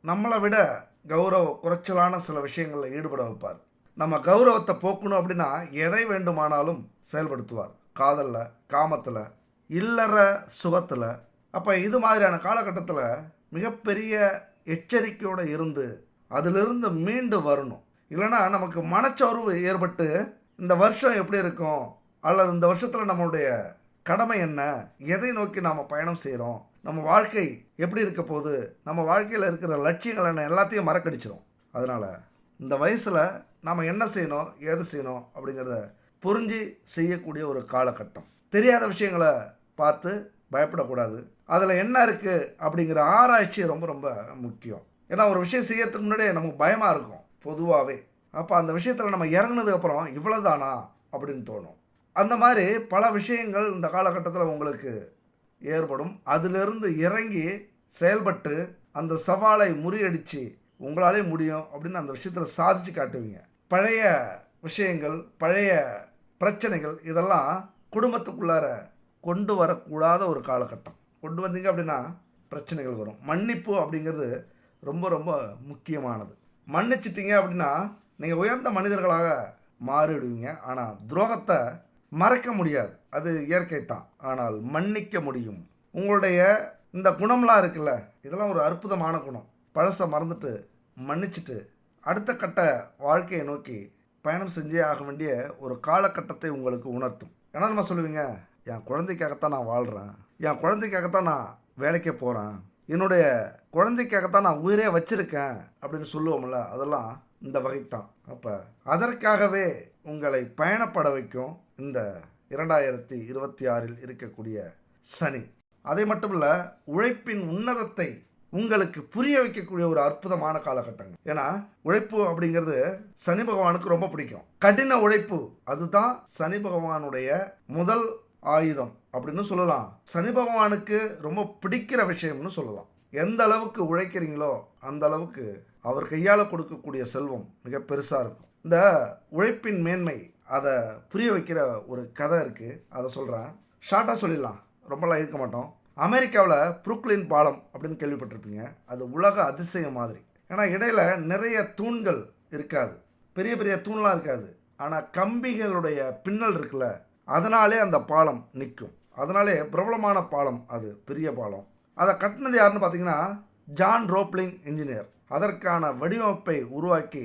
B: நம்மளை விட கௌரவ குறைச்சலான சில விஷயங்களில் ஈடுபட வைப்பார். நம்ம கௌரவத்தை போக்கணும் அப்படின்னா எதை வேண்டுமானாலும் செயல்படுத்துவார். காதலில், காமத்தில், இல்லற சுகத்தில். அப்போ இது மாதிரியான காலகட்டத்தில் மிகப்பெரிய எச்சரிக்கையோடு இருந்து அதிலிருந்து மீண்டு வரணும். இல்லைன்னா நமக்கு மனச்சோர்வு ஏற்பட்டு இந்த வருஷம் எப்படி இருக்கும், அல்லது இந்த வருஷத்தில் நம்மளுடைய கடமை என்ன, எதை நோக்கி நாம் பயணம் செய்கிறோம், நம்ம வாழ்க்கை எப்படி இருக்க போகுது, நம்ம வாழ்க்கையில் இருக்கிற லட்சியங்கள் என்ன, எல்லாத்தையும் மறக்கடிச்சிடும். அதனால் இந்த வயசில் நாம் என்ன செய்யணும், ஏது செய்யணும் அப்படிங்கிறத புரிஞ்சு செய்யக்கூடிய ஒரு காலகட்டம். தெரியாத விஷயங்களை பார்த்து பயப்படக்கூடாது. அதில் என்ன இருக்குது அப்படிங்கிற ஆராய்ச்சி ரொம்ப ரொம்ப முக்கியம். ஏன்னா ஒரு விஷயம் செய்யறதுக்கு முன்னாடியே நமக்கு பயமாக இருக்கும் பொதுவாகவே. அப்போ அந்த விஷயத்தில் நம்ம இறங்குனதுக்கப்புறம் இவ்வளோதானா அப்படின்னு தோணும். அந்த மாதிரி பல விஷயங்கள் இந்த காலகட்டத்தில் உங்களுக்கு ஏற்படும். அதிலிருந்து இறங்கி செயல்பட்டு அந்த சவாலை முறியடித்து உங்களாலே முடியும் அப்படின்னு அந்த விஷயத்தில் சாதித்து காட்டுவீங்க. பழைய விஷயங்கள், பழைய பிரச்சனைகள் இதெல்லாம் குடும்பத்துக்குள்ளார கொண்டு வரக்கூடாத ஒரு காலகட்டம். கொண்டு வந்தீங்க அப்படின்னா பிரச்சனைகள் வரும். மன்னிப்பு அப்படிங்கிறது ரொம்ப ரொம்ப முக்கியமானது. மன்னிச்சிட்டிங்க அப்படின்னா நீங்கள் உயர்ந்த மனிதர்களாக மாறிவிடுவீங்க. ஆனால் துரோகத்தை மறைக்க முடியாது, அது இயற்கை தான். ஆனால் மன்னிக்க முடியும். உங்களுடைய இந்த குணம்லாம் இருக்குல்ல, இதெல்லாம் ஒரு அற்புதமான குணம். பழசை மறந்துட்டு மன்னிச்சுட்டு அடுத்த கட்ட வாழ்க்கையை நோக்கி பயணம் செஞ்சே ஆக வேண்டிய ஒரு காலகட்டத்தை உங்களுக்கு உணர்த்தும். ஏன்னா நம்ம சொல்லுவீங்க, என் குழந்தைக்காகத்தான் நான் வாழ்கிறேன், என் குழந்தைக்காகத்தான் நான் வேலைக்கே போகிறேன், என்னுடைய குழந்தைக்காகத்தான் நான் உயிரே வச்சிருக்கேன் அப்படின்னு சொல்லுவோம்ல, அதெல்லாம் இந்த வகைத்தான். அப்போ அதற்காகவே உங்களை பயணப்பட வைக்கும் இந்த 2026 இருக்கக்கூடிய சனி. அதை மட்டும் இல்லை, உழைப்பின் உன்னதத்தை உங்களுக்கு புரிய வைக்கக்கூடிய ஒரு அற்புதமான காலகட்டங்க. ஏன்னா உழைப்பு அப்படிங்கிறது சனி பகவானுக்கு ரொம்ப பிடிக்கும். கடின உழைப்பு அதுதான் சனி பகவானுடைய முதல் ஆயுதம் அப்படின்னு சொல்லலாம். சனி பகவானுக்கு ரொம்ப பிடிக்கிற விஷயம்னு சொல்லலாம். எந்த அளவுக்கு உழைக்கிறீங்களோ அந்த அளவுக்கு அவர் கையால் கொடுக்கக்கூடிய செல்வம் மிக பெருசாக இருக்கும். இந்த உழைப்பின் மேன்மை அதை புரிய வைக்கிற ஒரு கதை இருக்குது, அதை சொல்கிறேன். ஷார்ட்டாக சொல்லிடலாம், ரொம்பலாம் இருக்க மாட்டோம். அமெரிக்காவில் புரூக்ளின் பாலம் அப்படின்னு கேள்விப்பட்டிருப்பீங்க. அது உலக அதிசயம் மாதிரி. ஏன்னா இடையில நிறைய தூண்கள் இருக்காது, பெரிய பெரிய தூண்லாம் இருக்காது. ஆனால் கம்பிகளுடைய பின்னல் இருக்குல்ல, அதனாலே அந்த பாலம் நிற்கும். அதனாலே பிரபலமான பாலம், அது பெரிய பாலம். அதை கட்டினது யாருன்னு பார்த்தீங்கன்னா ஜான் ரோப்லிங் இன்ஜினியர். அதற்கான வடிவமைப்பை உருவாக்கி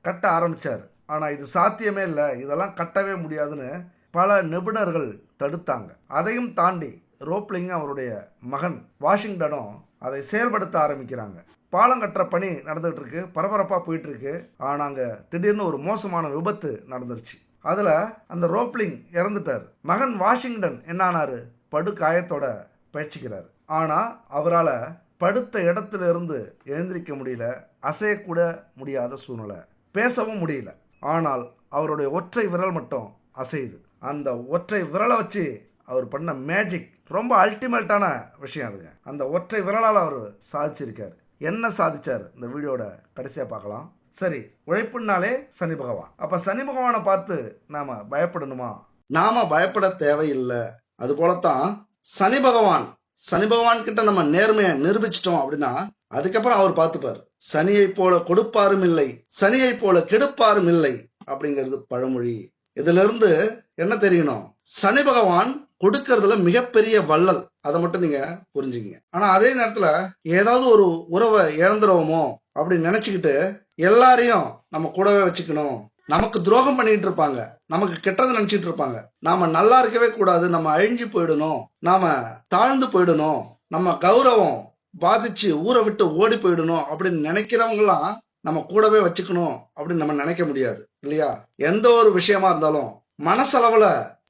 B: கட்ட ஆரம்பித்தார். ஆனால் இது சாத்தியமே இல்லை, இதெல்லாம் கட்டவே முடியாதுன்னு பல நிபுணர்கள் தடுத்தாங்க. அதையும் தாண்டி ரோப்லிங்கும் அவருடைய மகன் வாஷிங்டனும் அதை செயல்படுத்த ஆரம்பிக்கிறாங்க. பாலம் கட்டுற பணி நடந்துகிட்டு இருக்கு, பரபரப்பாக போயிட்டு இருக்கு. ஆனால் அங்கே திடீர்னு ஒரு மோசமான விபத்து நடந்துருச்சு. அதில் அந்த ரோப்லிங் இறந்துட்டார். மகன் வாஷிங்டன் என்னானாரு, படு காயத்தோட பயிற்சிக்கிறார். ஆனால் அவரால் படுத்த இடத்துல இருந்து எழுந்திருக்க முடியல, அசையக்கூட முடியாத சூழ்நிலை, பேசவும் முடியல. ஆனால் அவருடைய ஒற்றை விரல் மட்டும் அசையுது. அந்த ஒற்றை விரலை வச்சு அவர் பண்ண மேஜிக் ரொம்ப அல்டிமேட்டான விஷயம் அதுங்க. அந்த ஒற்றை விரலால் அவர் சாதிச்சிருக்காரு. என்ன சாதிச்சார் இந்த வீடியோட கடைசியாக பார்க்கலாம். சரி, உழைப்புனாலே சனி பகவான். அப்போ சனி பகவானை பார்த்து நாம் பயப்படணுமா?
A: நாம பயப்பட தேவையில்லை. அது போலத்தான் சனி பகவான் கிட்ட நம்ம நேர்மையை நிரூபிச்சிட்டோம் அப்படின்னா அதுக்கப்புறம் அவர் பார்த்துப்பார். சனியை போல கொடுப்பாரும் இல்லை, சனியை போல கெடுப்பாரும் இல்லை அப்படிங்கிறது பழமொழி. இதுல இருந்து என்ன தெரியணும், சனி பகவான் கொடுக்கறதுல மிகப்பெரிய வள்ளல். அதை மட்டும் நீங்க புரிஞ்சுங்க. ஆனா அதே நேரத்துல ஏதாவது ஒரு உறவை இழந்துருவோமோ அப்படின்னு நினைச்சுக்கிட்டு எல்லாரையும் நம்ம கூடவே வச்சுக்கணும், நமக்கு துரோகம் பண்ணிட்டு இருப்பாங்க, நமக்கு கெட்டது நினைச்சிட்டு இருப்பாங்க, நாம நல்லா இருக்கவே கூடாது, நம்ம அழிஞ்சு போயிடணும், நாம தாழ்ந்து போயிடணும், நம்ம கௌரவம் பாதிச்சு ஊரை விட்டு ஓடி போயிடணும் அப்படின்னு நினைக்கிறவங்கலாம் நம்ம கூடவே வச்சுக்கணும் அப்படின்னு நம்ம நினைக்க முடியாது இல்லையா? எந்த ஒரு விஷயமா இருந்தாலும் மனசளவுல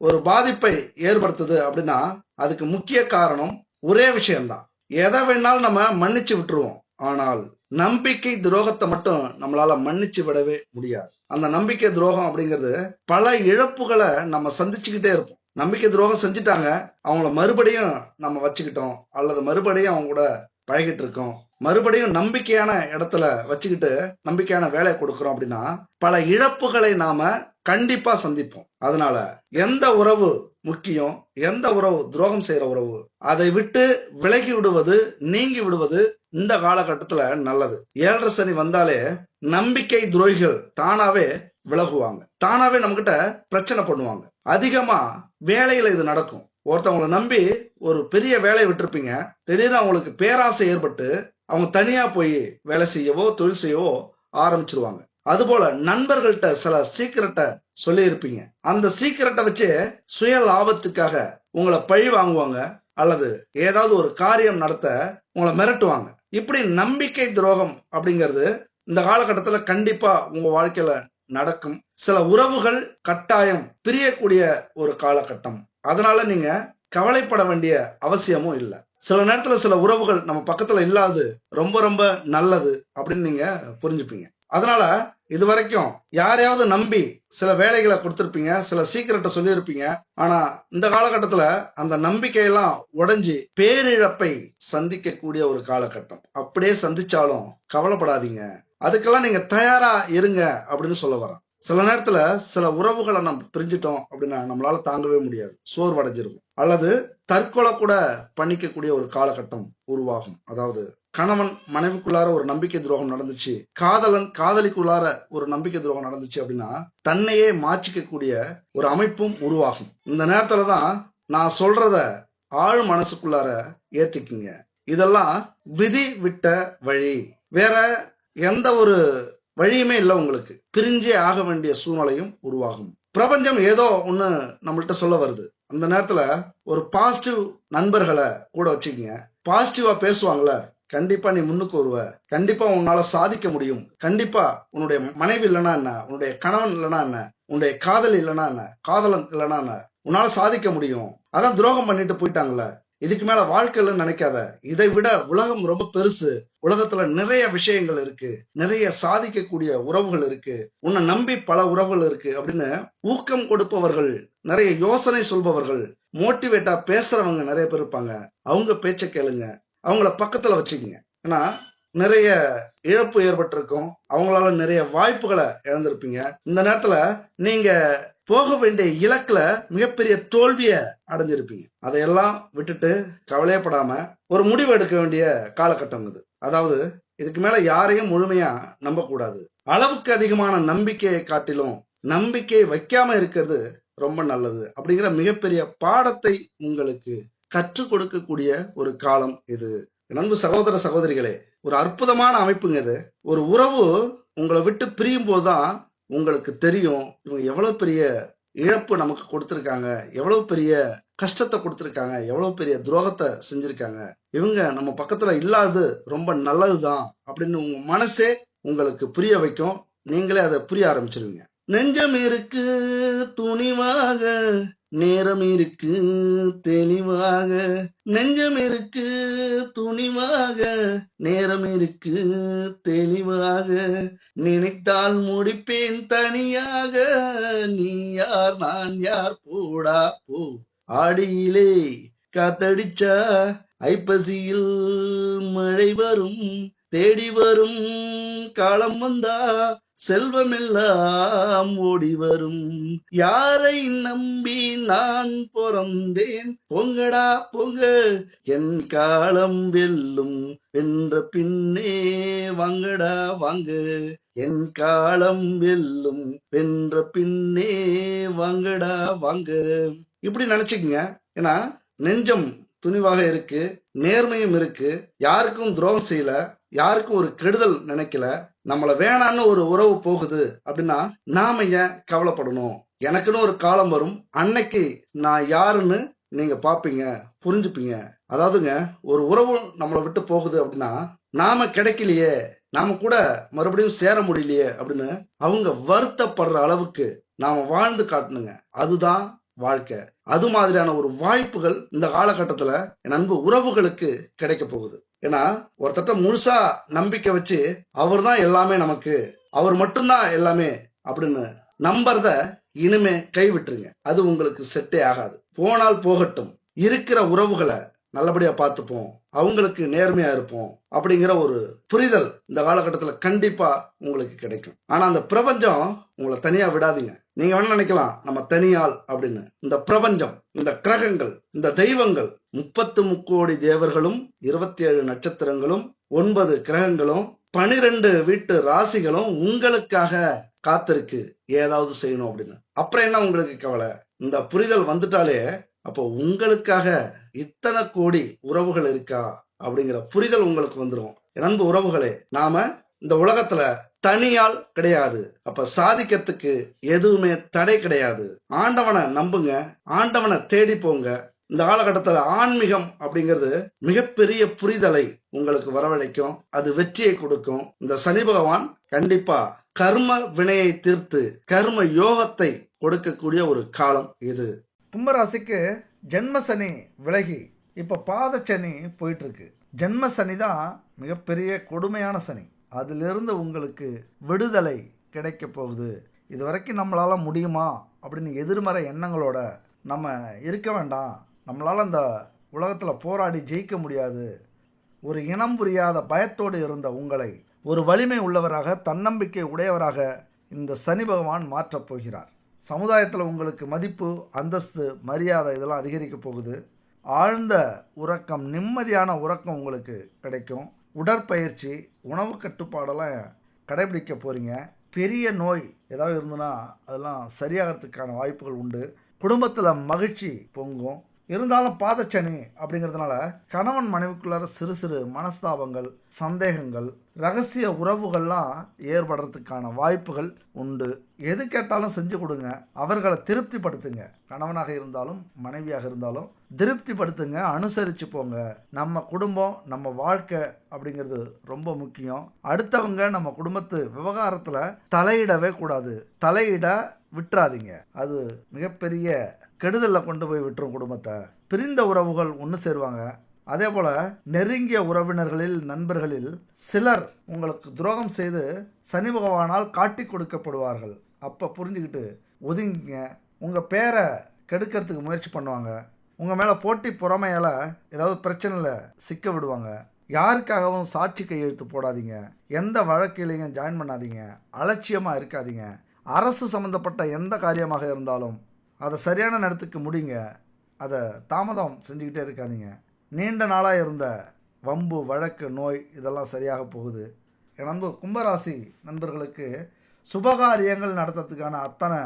A: ஒரு பாதிப்பை ஏற்படுத்துது அப்படின்னா அதுக்கு முக்கிய காரணம் ஒரே விஷயம்தான். எதை வேணாலும் நம்ம மன்னிச்சு விட்டுருவோம், ஆனால் நம்பிக்கை துரோகத்தை மட்டும் நம்மளால மன்னிச்சு விடவே முடியாது. அந்த நம்பிக்கை துரோகம் அப்படிங்கிறது பல இழப்புகளை நம்ம சந்திச்சுக்கிட்டே இருப்போம். நம்பிக்கை துரோகம் செஞ்சுட்டாங்க, அவங்கள மறுபடியும் நம்ம வச்சுக்கிட்டோம், அல்லது மறுபடியும் அவங்க கூட பழகிட்டு இருக்கோம், மறுபடியும் நம்பிக்கையான இடத்துல வச்சுக்கிட்டு நம்பிக்கையான வேலையை கொடுக்கிறோம் அப்படின்னா பல இழப்புகளை நாம கண்டிப்பா சந்திப்போம். அதனால எந்த உறவு முக்கியம், எந்த உறவு துரோகம் செய்யற உறவு, அதை விட்டு விலகி விடுவது, நீங்கி விடுவது இந்த காலகட்டத்துல நல்லது. 7.5 சனி வந்தாலே நம்பிக்கை துரோகிகள் தானாவே விலகுவாங்க, தானாவே நம்ம கிட்ட பிரச்சனை பண்ணுவாங்க. அதிகமா வேலையில இது நடக்கும். ஒருத்தவங்களை நம்பி ஒரு பெரிய வேலையை விட்டுருப்பீங்க, திடீர்னு அவங்களுக்கு பேராசை ஏற்பட்டு அவங்க தனியா போய் வேலை செய்யவோ தொழில் செய்யவோ ஆரம்பிச்சிருவாங்க. அதுபோல நண்பர்கள்ட்ட சில சீக்கிரட்டை சொல்லி இருப்பீங்க, அந்த சீக்கிரட்டை வச்சு சுய லாபத்துக்காக உங்களை பழி வாங்குவாங்க, அல்லது ஏதாவது ஒரு காரியம் நடத்த உங்களை மிரட்டுவாங்க. இப்படி நம்பிக்கை துரோகம் அப்படிங்கிறது இந்த காலகட்டத்துல கண்டிப்பா உங்க வாழ்க்கையில நடக்கும். சில உறவுகள் கட்டாயம் பிரியக்கூடிய ஒரு காலகட்டம். அதனால நீங்க கவலைப்பட வேண்டிய அவசியமும் இல்லை. சில நேரத்துல சில உறவுகள் நம்ம பக்கத்துல இல்லாது ரொம்ப ரொம்ப நல்லது அப்படின்னு நீங்க புரிஞ்சுப்பீங்க. அதனால இது வரைக்கும் யாரையாவது நம்பி சில வேலைகளை கொடுத்திருப்பீங்க, சில சீக்கிரட்டை சொல்லியிருப்பீங்க. ஆனா இந்த காலகட்டத்துல அந்த நம்பிக்கையெல்லாம் உடைஞ்சு பேரிழப்பை சந்திக்கக்கூடிய ஒரு காலகட்டம். அப்படியே சந்திச்சாலும் கவலைப்படாதீங்க, அதுக்கெல்லாம் நீங்க தயாரா இருங்க அப்படின்னு சொல்ல வரேன். சில நேரத்துல சில உறவுகளை நம்ம பிரிஞ்சிட்டோம் அப்படின்னா நம்மளால தாங்கவே முடியாது, சோர்வடைஞ்சிருக்கும், அல்லது தற்கொலை கூட பண்ணிக்கக்கூடிய ஒரு காலகட்டம் உருவாகும். அதாவது கணவன் மனைவிக்குள்ளார ஒரு நம்பிக்கை துரோகம் நடந்துச்சு, காதலன் காதலிக்குள்ளார ஒரு நம்பிக்கை துரோகம் நடந்துச்சு அப்படின்னா தன்னையே மாற்றிக்கக்கூடிய ஒரு அமைப்பும் உருவாகும். இந்த நேரத்துலதான் நான் சொல்றத ஆழ் மனசுக்குள்ளார ஏத்திக்குங்க. இதெல்லாம் விதி விட்ட வழி, வேற எந்த ஒரு வழியுமே இல்லை. உங்களுக்கு பிரிஞ்சே ஆக வேண்டிய சூழ்நிலையும் உருவாகும். பிரபஞ்சம் ஏதோ ஒண்ணு நம்மள்ட்ட சொல்ல வருது. அந்த நேரத்துல ஒரு பாசிட்டிவ் நண்பர்களை கூட வச்சுக்கீங்க. பாசிட்டிவா பேசுவாங்கல்ல, கண்டிப்பா நீ முன்னுக்கு வருவ, கண்டிப்பா உன்னால சாதிக்க முடியும், கண்டிப்பா உன்னுடைய மனைவி இல்லைன்னா என்ன, உன்னுடைய கணவன் இல்லைன்னா என்ன, உன்னுடைய காதலி இல்லைன்னா என்ன, காதலன் இல்லைன்னா என்ன, உன்னால சாதிக்க முடியும். அதான் துரோகம் பண்ணிட்டு போயிட்டாங்கல்ல, இதுக்கு மேல வாழ்க்கையில நினைக்காத, இதை விட உலகம் ரொம்ப பெருசு, உலகத்துல நிறைய விஷயங்கள் இருக்கு, நிறைய சாதிக்கக்கூடிய உறவுகள் இருக்கு, உன்னை நம்பி பல உறவுகள் இருக்கு அப்படின்னு ஊக்கம் கொடுப்பவர்கள், நிறைய யோசனை சொல்பவர்கள், மோட்டிவேட்டா பேசுறவங்க நிறைய பேர் இருப்பாங்க. அவங்க பேச்ச கேளுங்க, அவங்கள பக்கத்துல வச்சுக்கோங்க. ஏன்னா நிறைய இழப்பு ஏற்பட்டிருக்கும், அவங்களால நிறைய வாய்ப்புகளை இழந்திருப்பீங்க. இந்த நேரத்துல நீங்க போக வேண்டிய இலக்குல மிகப்பெரிய தோல்விய அடைஞ்சிருப்பீங்க. அதையெல்லாம் விட்டுட்டு கவலையப்படாம ஒரு முடிவு எடுக்க வேண்டிய காலகட்டம் இது. அதாவது இதுக்கு மேல யாரையும் முழுமையா நம்ப கூடாது. அளவுக்கு அதிகமான நம்பிக்கையை காட்டிலும் நம்பிக்கை வைக்காம இருக்கிறது ரொம்ப நல்லது அப்படிங்கிற மிகப்பெரிய பாடத்தை உங்களுக்கு கற்றுக் கொடுக்கக்கூடிய ஒரு காலம் இது. நண்பு சகோதர சகோதரிகளே, ஒரு அற்புதமான அமைப்புங்க இது. ஒரு உறவு உங்களை விட்டு பிரியும் போதுதான் உங்களுக்கு தெரியும் இவங்க எவ்வளவு பெரிய இழப்பு நமக்கு கொடுத்திருக்காங்க, எவ்வளவு பெரிய கஷ்டத்தை கொடுத்திருக்காங்க, எவ்வளவு பெரிய துரோகத்தை செஞ்சிருக்காங்க, இவங்க நம்ம பக்கத்துல இல்லாதது ரொம்ப நல்லதுதான் அப்படின்னு உங்க மனசே உங்களுக்கு புரிய வைக்கும். நீங்களே அதை புரிய ஆரம்பிச்சிருவீங்க. நெஞ்சம் இருக்கு துணிவாக, நேரம் இருக்கு தெளிவாக, நெஞ்சம் இருக்கு துணிவாக, நேரம் இருக்கு தெளிவாக, நினைத்தால் முடிப்பேன் தனியாக, நீ யார் நான் யார் போடா போ, ஆடியிலே காத்தடிச்சா ஐப்பசியில் மழை வரும், தேடி வரும் காலம் வந்தா செல்வமெல்லாம் ஓடி வரும், யாரை நம்பி நான் பிறந்தேன், பொங்கடா பொங்க என் காலம் வெல்லும், வென்ற பின்னே வாங்கடா வாங்க, என் காலம் வெல்லும், வென்ற பின்னே வாங்கடா வாங்க. இப்படி நினைச்சுக்கங்க. ஏன்னா நெஞ்சம் துணிவாக இருக்கு, நேர்மையும் இருக்கு, யாருக்கும் துரோகம் செய்யல, யாருக்கும் ஒரு கெடுதல் நினைக்கல, நம்மள வேணான்னு ஒரு உறவு போகுது அப்படின்னா நாம ஏன் கவலைப்படணும்? எனக்குன்னு ஒரு காலம் வரும், அன்னைக்கு நான் யாருன்னு நீங்க பாப்பீங்க, புரிஞ்சுப்பீங்க. அதாவதுங்க, ஒரு உறவு நம்மளை விட்டு போகுது அப்படின்னா நாம கிடைக்கலையே, நாம கூட மறுபடியும் சேர முடியலையே அப்படின்னு அவங்க வருத்தப்படுற அளவுக்கு நாம வாழ்ந்து காட்டணுங்க. அதுதான் வாழ்க்கை. அது மாதிரியான ஒரு வாய்ப்புகள் இந்த காலகட்டத்துல என் அன்பு உறவுகளுக்கு கிடைக்க போகுது. ஏன்னா ஒருத்தட்ட முழுசா நம்பிக்கை வச்சு அவர் தான் எல்லாமே நமக்கு, அவர் மட்டும்தான் எல்லாமே அப்படின்னு நம்புறத இனிமே கைவிட்டுருங்க. அது உங்களுக்கு செட்டே ஆகாது. போனால் போகட்டும், இருக்கிற உறவுகளை நல்லபடியா பார்த்துப்போம், அவங்களுக்கு நேர்மையா இருப்போம் அப்படிங்கிற ஒரு புரிதல் இந்த காலகட்டத்துல கண்டிப்பா உங்களுக்கு கிடைக்கும். ஆனா அந்த பிரபஞ்சம் உங்களை தனியா விடாதீங்க. நீங்க வேணா நினைக்கலாம் நம்ம தனியாள் அப்படின்னு. இந்த பிரபஞ்சம், இந்த கிரகங்கள், இந்த தெய்வங்கள், 33 கோடி தேவர்களும், 27 நட்சத்திரங்களும், 9 கிரகங்களும், 12 வீட்டு ராசிகளும் உங்களுக்காக காத்திருக்கு ஏதாவது செய்யணும் அப்படின்னு. அப்புறம் என்ன உங்களுக்கு கவலை? இந்த புரிதல் வந்துட்டாலே அப்போ உங்களுக்காக இத்தனை கோடி உறவுகள் இருக்கா அப்படிங்கிற புரிதல் உங்களுக்கு வந்துடும். அன்பு உறவுகளே, நாம இந்த உலகத்துல தனியால் கிடையாது. அப்ப சாதிக்கிறதுக்கு எதுவுமே தடை கிடையாது. ஆண்டவனை நம்புங்க, ஆண்டவனை தேடி போங்க. இந்த காலகட்டத்துல ஆன்மீகம் அப்படிங்கிறது மிகப்பெரிய புரிதலை உங்களுக்கு வரவழைக்கும், அது வெற்றியை கொடுக்கும். இந்த சனி பகவான் கண்டிப்பா கர்ம வினையை தீர்த்து கர்ம யோகத்தை கொடுக்கக்கூடிய ஒரு காலம் இது.
B: கும்பராசிக்கு ஜென்ம சனி விலகி இப்போ பாத சனி போயிட்டுருக்கு. ஜென்ம சனி தான் மிகப்பெரிய கொடுமையான சனி. அதிலிருந்து உங்களுக்கு விடுதலை கிடைக்க போகுது. இது வரைக்கும் நம்மளால் முடியுமா அப்படின்னு எதிர்மறை எண்ணங்களோட நம்ம இருக்க வேண்டாம். நம்மளால் இந்த உலகத்தில் போராடி ஜெயிக்க முடியாது, ஒரு இனம் புரியாத பயத்தோடு இருந்த உங்களை ஒரு வலிமை உள்ளவராக, தன்னம்பிக்கை உடையவராக இந்த சனி பகவான் மாற்றப் போகிறார். சமுதாயத்தில் உங்களுக்கு மதிப்பு, அந்தஸ்து, மரியாதை இதெல்லாம் அதிகரிக்க போகுது. ஆழ்ந்த உறக்கம், நிம்மதியான உறக்கம் உங்களுக்கு கிடைக்கும். உடற்பயிற்சி, உணவு கட்டுப்பாடெல்லாம் கடைபிடிக்க போகிறீங்க. பெரிய நோய் ஏதாவது இருந்ததுன்னா அதெல்லாம் சரியாகிறதுக்கான வாய்ப்புகள் உண்டு. குடும்பத்தில் மகிழ்ச்சி பொங்கும். இருந்தாலும் பாதச்சனி அப்படிங்கிறதுனால கணவன் மனைவிக்குள்ளார சிறு சிறு மனஸ்தாபங்கள், சந்தேகங்கள், ரகசிய உறவுகள்லாம் ஏற்படுறதுக்கான வாய்ப்புகள் உண்டு. எது கேட்டாலும் செஞ்சு கொடுங்க, அவர்களை திருப்திப்படுத்துங்க. கணவனாக இருந்தாலும் மனைவியாக இருந்தாலும் திருப்திப்படுத்துங்க, அனுசரித்து போங்க. நம்ம குடும்பம், நம்ம வாழ்க்கை அப்படிங்கிறது ரொம்ப முக்கியம். அடுத்தவங்க நம்ம குடும்பத்து விவகாரத்தில் தலையிடவே கூடாது. தலையிட விட்டுறாதீங்க, அது மிகப்பெரிய கெடுதலில் கொண்டு போய் விட்டுரும் குடும்பத்தை. பிரிந்த உறவுகள் ஒன்று சேருவாங்க. அதே போல் நெருங்கிய உறவினர்களில், நண்பர்களில் சிலர் உங்களுக்கு துரோகம் செய்து சனி பகவானால் காட்டி கொடுக்கப்படுவார்கள். அப்போ புரிஞ்சுக்கிட்டு ஒதுங்கிங்க. உங்கள் பேரை கெடுக்கிறதுக்கு முயற்சி பண்ணுவாங்க. உங்கள் மேலே போட்டி பொறாமையால் ஏதாவது பிரச்சனையில் சிக்க விடுவாங்க. யாருக்காகவும் சாட்சி கையெழுத்து போடாதீங்க. எந்த வழக்கிலையும் ஜாயின் பண்ணாதீங்க. அலட்சியமாக இருக்காதீங்க. அரசு சம்மந்தப்பட்ட எந்த காரியமாக இருந்தாலும் அதை சரியான நேரத்துக்கு முடிங்க. அதை தாமதம் செஞ்சுக்கிட்டே இருக்காதீங்க. நீண்ட நாளாக இருந்த வம்பு, வழக்கு, நோய் இதெல்லாம் சரியாக போகுது. என் அன்பு கும்பராசி நண்பர்களுக்கு சுபகாரியங்கள் நடத்துறதுக்கான அத்தனை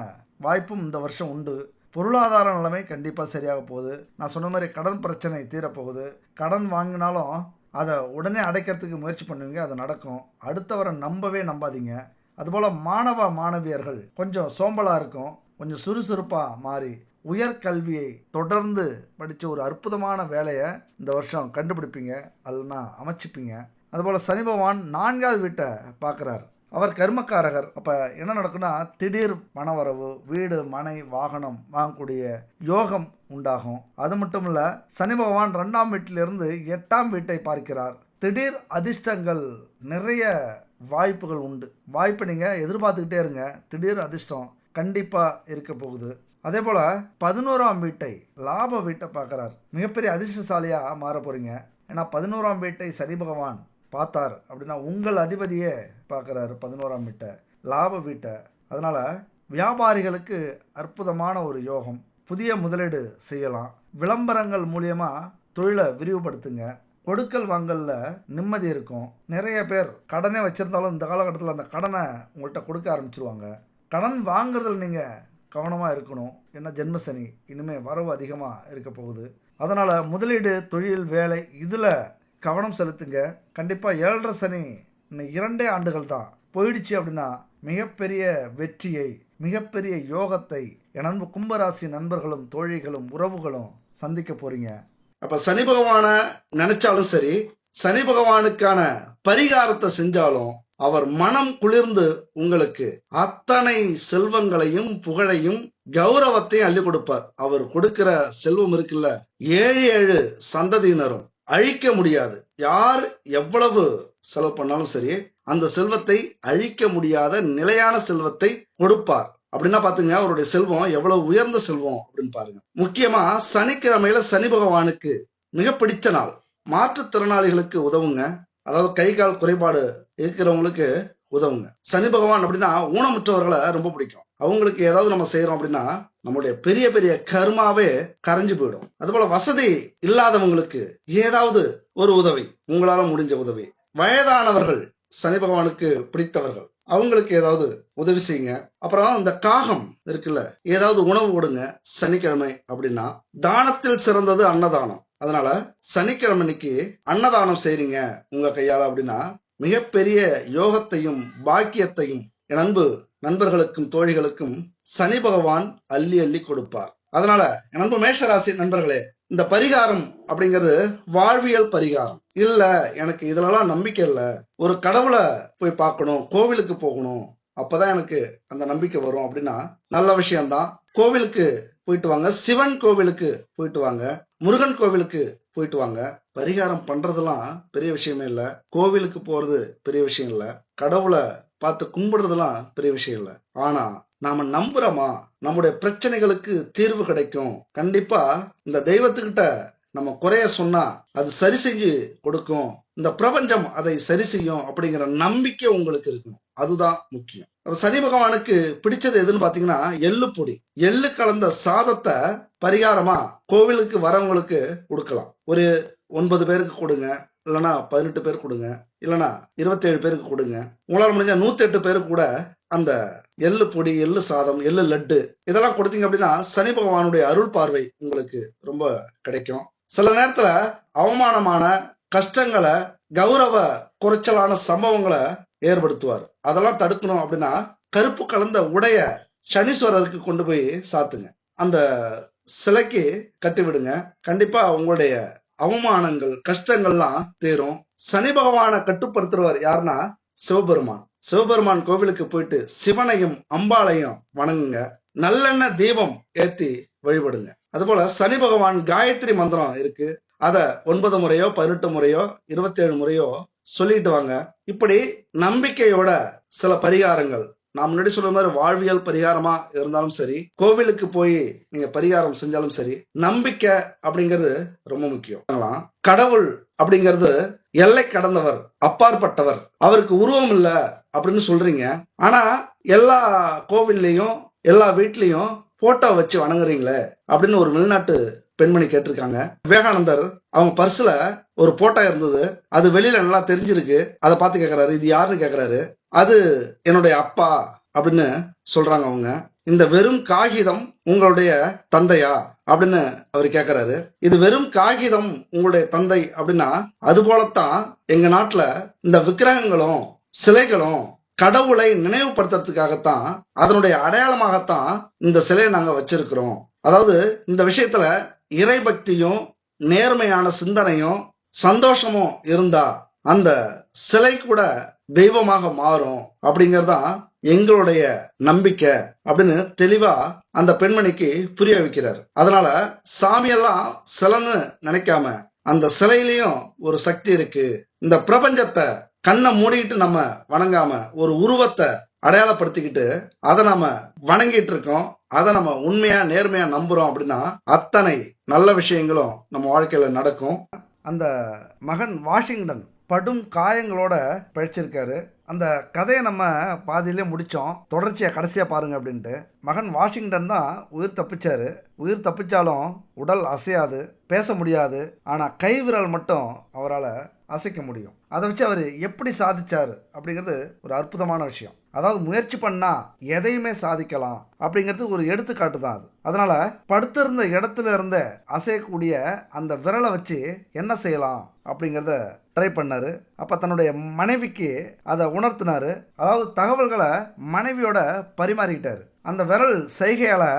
B: வாய்ப்பும் இந்த வருஷம் உண்டு. பொருளாதார நிலைமை கண்டிப்பாக சரியாக போகுது. நான் சொன்ன மாதிரி கடன் பிரச்சனை தீரப்போகுது. கடன் வாங்கினாலும் அதை உடனே அடைக்கிறதுக்கு முயற்சி பண்ணுவீங்க, அது நடக்கும். அடுத்தவரை நம்பவே நம்பாதீங்க. அதுபோல் மாணவ மாணவியர்கள் கொஞ்சம் சோம்பலாக இருக்கும், கொஞ்சம் சுறுசுறுப்பாக மாறி உயர்கல்வியை தொடர்ந்து படித்த ஒரு அற்புதமான வேலையை இந்த வருஷம் கண்டுபிடிப்பீங்க, அல்லனா அமைச்சிப்பீங்க. அதுபோல் சனி பகவான் 4வது வீட்டை பார்க்குறார். அவர் கர்மக்காரகர். அப்போ என்ன நடக்குன்னா, திடீர் பணவரவு, வீடு மனை வாகனம் வாங்கக்கூடிய யோகம் உண்டாகும். அது மட்டும் இல்லை, சனி பகவான் 2ஆம் வீட்டிலிருந்து 8ஆம் வீட்டை பார்க்கிறார். திடீர் அதிர்ஷ்டங்கள், நிறைய வாய்ப்புகள் உண்டு. வாய்ப்பை நீங்கள் எதிர்பார்த்துக்கிட்டே இருங்க. திடீர் அதிர்ஷ்டம் கண்டிப்பாக இருக்க போகுது. அதே போல் 11ஆம் வீட்டை, லாப வீட்டை பார்க்குறார். மிகப்பெரிய அதிர்ஷ்டசாலியாக மாற போகிறீங்க. ஏன்னா 11ஆம் வீட்டை சனி பகவான் பார்த்தார் அப்படின்னா உங்கள் அதிபதியே பார்க்குறாரு 11ஆம் வீட்டை, லாப வீட்டை. அதனால் வியாபாரிகளுக்கு அற்புதமான ஒரு யோகம். புதிய முதலீடு செய்யலாம். விளம்பரங்கள் மூலியமாக தொழிலை விரிவுபடுத்துங்க. கொடுக்கல் வாங்கலில் நிம்மதி இருக்கும். நிறைய பேர் கடனே வச்சுருந்தாலும் இந்த காலகட்டத்தில் அந்த கடனை உங்கள்கிட்ட கொடுக்க ஆரம்பிச்சிருவாங்க. கடன் வாங்குறதுல நீங்கள் கவனமாக இருக்கணும். ஏன்னா ஜென்மசனி இனிமேல் வரவு அதிகமாக இருக்க போகுது. அதனால் முதலீடு, தொழில், வேலை இதில் கவனம் செலுத்துங்க. கண்டிப்பாக 7.5 சனி இன்னும் 2 ஆண்டுகள் தான் போயிடுச்சு அப்படின்னா மிகப்பெரிய வெற்றியை, மிகப்பெரிய யோகத்தை என் அன்பு கும்பராசி நண்பர்களும் தோழிகளும் உறவுகளும் சந்திக்க போறீங்க.
A: அப்ப சனி பகவான நினைச்சாலும் சரி, சனி பகவானுக்கான பரிகாரத்தை செஞ்சாலும் அவர் மனம் குளிர்ந்து உங்களுக்கு அத்தனை செல்வங்களையும் புகழையும் கௌரவத்தையும் அள்ளி கொடுப்பார். அவர் கொடுக்கிற செல்வம் இருக்குல்ல, 7 சந்ததியினரும் அழிக்க முடியாது. யார் எவ்வளவு செலவு பண்ணாலும் சரி, அந்த செல்வத்தை அழிக்க முடியாத நிலையான செல்வத்தை கொடுப்பார். அப்படின்னா பாத்துங்க, அவருடைய செல்வம் எவ்வளவு உயர்ந்த செல்வம் அப்படின்னு பாருங்க. முக்கியமா சனிக்கிழமையில சனி பகவானுக்கு மிக பிடித்த நாள். மாற்றுத்திறனாளிகளுக்கு உதவுங்க. அதாவது கை கால் குறைபாடு இருக்கிறவங்களுக்கு உதவுங்க. சனி பகவான் அப்படின்னா ஊனமுற்றவர்களை ரொம்ப பிடிக்கும். அவங்களுக்கு ஏதாவது நம்ம செய்யறோம் அப்படின்னா நம்முடைய பெரிய பெரிய கர்மாவே கரைஞ்சு போயிடும். அதுபோல வசதி இல்லாதவங்களுக்கு ஏதாவது ஒரு உதவி, உங்களால முடிஞ்ச உதவி. வயதானவர்கள் சனி பகவானுக்கு பிடித்தவர்கள், அவங்களுக்கு ஏதாவது உதவி செய்யுங்க. அப்புறம் இந்த காகம் இருக்குல்ல, ஏதாவது உணவு கொடுங்க சனிக்கிழமை அப்படின்னா. தானத்தில் சிறந்தது அன்னதானம். அதனால சனிக்கிழமைக்கு அன்னதானம் செய்றீங்க உங்க கையால அப்படின்னா மிகப்பெரிய யோகத்தையும் பாக்கியத்தையும் என் அன்பு நண்பர்களுக்கும் தோழிகளுக்கும் சனி பகவான் அள்ளி அள்ளி கொடுப்பார். அதனால என் அன்பு மேஷராசி நண்பர்களே, இந்த பரிகாரம் அப்படிங்கிறது வாழ்வியல் பரிகாரம் இல்ல. எனக்கு இதுலலாம் நம்பிக்கை இல்ல, ஒரு கடவுளை போய் பார்க்கணும், கோவிலுக்கு போகணும், அப்பதான் எனக்கு அந்த நம்பிக்கை வரும் அப்படின்னா நல்ல விஷயம்தான். கோவிலுக்கு போயிட்டு வாங்க. சிவன் கோவிலுக்கு போயிட்டு வாங்க, முருகன் கோவிலுக்கு போயிட்டு வாங்க. பரிகாரம் பண்றதெல்லாம் பெரிய விஷயமே இல்ல. கோவிலுக்கு போறது பெரிய விஷயம் இல்ல. கடவுளை பார்த்து கும்பிடுறதெல்லாம் பெரிய விஷயம் இல்ல. ஆனா நாம நம்புறோமா, நம்முடைய பிரச்சனைகளுக்கு தீர்வு கிடைக்கும். கண்டிப்பா இந்த தெய்வத்துக்கிட்ட நம்ம குறைய சொன்னா அது சரி செஞ்சு கொடுக்கும், இந்த பிரபஞ்சம் அதை சரி செய்யும் அப்படிங்கிற நம்பிக்கை உங்களுக்கு இருக்கணும். அதுதான் முக்கியம். சனி பகவானுக்கு பிடிச்சது எதுன்னு பாத்தீங்கன்னா எள்ளு பொடி. எள்ளு கலந்த சாதத்தை பரிகாரமா கோவிலுக்கு வரவங்களுக்கு கொடுக்கலாம். ஒரு 9 பேருக்கு கொடுங்க, இல்லைன்னா 18 பேர் கொடுங்க, இல்லைன்னா 27 பேருக்கு கொடுங்க. உங்களால முடிஞ்ச 108 பேருக்கு கூட அந்த எள்ளு பொடி, எள்ளு சாதம், எள்ளு லட்டு இதெல்லாம் கொடுத்தீங்க அப்படின்னா சனி பகவானுடைய அருள் பார்வை உங்களுக்கு ரொம்ப கிடைக்கும். சில நேரத்துல அவமானமான கஷ்டங்களை, கௌரவ குறைச்சலான சம்பவங்களை ஏற்படுத்துவார். அதெல்லாம் தடுக்கணும் அப்படின்னா கருப்பு கலந்த உடைய சனீஸ்வரருக்கு கொண்டு போய் சாத்துங்க, அந்த சிலைக்கு கட்டி விடுங்க. கண்டிப்பா உங்களுடைய அவமானங்கள், கஷ்டங்கள்லாம் தீரும். சனி பகவானை கட்டுப்படுத்துறவர் யாருன்னா சிவபெருமான். சிவபெருமான் கோவிலுக்கு போயிட்டு சிவனையும் அம்பாளையும் வணங்குங்க. நல்லெண்ணெய் தீபம் ஏத்தி வழிபடுங்க. அதுபோல சனி பகவான் காயத்ரி மந்திரம் இருக்கு, அத 9 முறையோ 18 முறையோ 27 முறையோ சொல்லிட்டு வாங்க. இப்படி நம்பிக்கையோட சில பரிகாரங்கள், நான் முன்னாடி சொல்ற மாதிரி வாழ்வியல் பரிகாரமா இருந்தாலும் சரி, கோவிலுக்கு போய் நீங்க பரிகாரம் செஞ்சாலும் சரி, நம்பிக்கை அப்படிங்கிறது ரொம்ப முக்கியம். கடவுள் அப்படிங்கிறது எல்லை கடந்தவர், அப்பாற்பட்டவர், அவருக்கு உருவம் இல்ல அப்படின்னு சொல்றீங்க. ஆனா எல்லா கோவில்லையும் எல்லா வீட்லயும் போட்டோ வச்சு வணங்குறீங்களே அப்படின்னு ஒரு வெளிநாட்டு பெண்மணி கேட்டிருக்காங்க. விவேகானந்தர் அவங்க பர்ஸ்ல ஒரு போட்டோ இருந்தது, அது வெளியில நல்லா தெரிஞ்சிருக்கு. அதை பார்த்து கேட்கறாரு, இது யாருன்னு கேட்கறாரு. அது என்னுடைய அப்பா அப்படின்னு சொல்றாங்க அவங்க. இந்த வெறும் காகிதம் உங்களுடைய தந்தையா அப்படின்னு அவர் கேட்கிறாரு. இது வெறும் காகிதம் உங்களுடைய தந்தை அப்படின்னா, அது போலத்தான் எங்க நாட்டுல இந்த விக்கிரகங்களும் சிலைகளும் கடவுளை நினைவுபடுத்துறதுக்காகத்தான், அதனுடைய அடையாளமாகத்தான் இந்த சிலையை நாங்க வச்சிருக்கிறோம். அதாவது இந்த விஷயத்துல இறைபக்தியும் நேர்மையான சிந்தனையும் சந்தோஷமும் இருந்தா அந்த சிலை கூட தெய்வமாக மாறும் அப்படிங்கறதுதான் எங்களுடைய நம்பிக்கை அப்படின்னு தெளிவா அந்த பெண்மணிக்கு புரிய வைக்கிறார். அதனால சாமியெல்லாம் சிலைன்னு நினைக்காம அந்த சிலையிலையும் ஒரு சக்தி இருக்கு. இந்த பிரபஞ்சத்தை கண்ணை மூடிட்டு நம்ம வணங்காம ஒரு உருவத்தை அடையாளப்படுத்திக்கிட்டு அதை நம்ம வணங்கிட்டு இருக்கோம். அதை நம்ம உண்மையா நேர்மையா நம்புறோம் அப்படின்னா அத்தனை நல்ல விஷயங்களும் நம்ம வாழ்க்கையில நடக்கும்.
B: அந்த மகன் வாஷிங்டன் படும் காயங்களோட பழிச்சிருக்காரு. அந்த கதையை நம்ம பாதியிலே முடித்தோம். தொடர்ச்சியாக கடைசியாக பாருங்க அப்படின்ட்டு. மகன் வாஷிங்டன் தான் உயிர் தப்பிச்சாரு. உயிர் தப்பிச்சாலும் உடல் அசையாது, பேச முடியாது. ஆனால் கை விரல் மட்டும் அவரால் அசைக்க முடியும். அதை வச்சு அவர் எப்படி சாதிச்சார் அப்படிங்கிறது ஒரு அற்புதமான விஷயம். அதாவது முயற்சி பண்ணால் எதையுமே சாதிக்கலாம் அப்படிங்கிறது ஒரு எடுத்துக்காட்டு தான் அது. அதனால் படுத்திருந்த இடத்துல இருந்த அசையக்கூடிய அந்த விரலை வச்சு என்ன செய்யலாம் அப்படிங்கிறத ட்ரை பண்ணார். அப்போ தன்னுடைய மனைவிக்கு அதை உணர்த்தினார். அதாவது தகவல்களை மனைவியோட பரிமாறிக்கிட்டார். அந்த விரல் செய்கையால்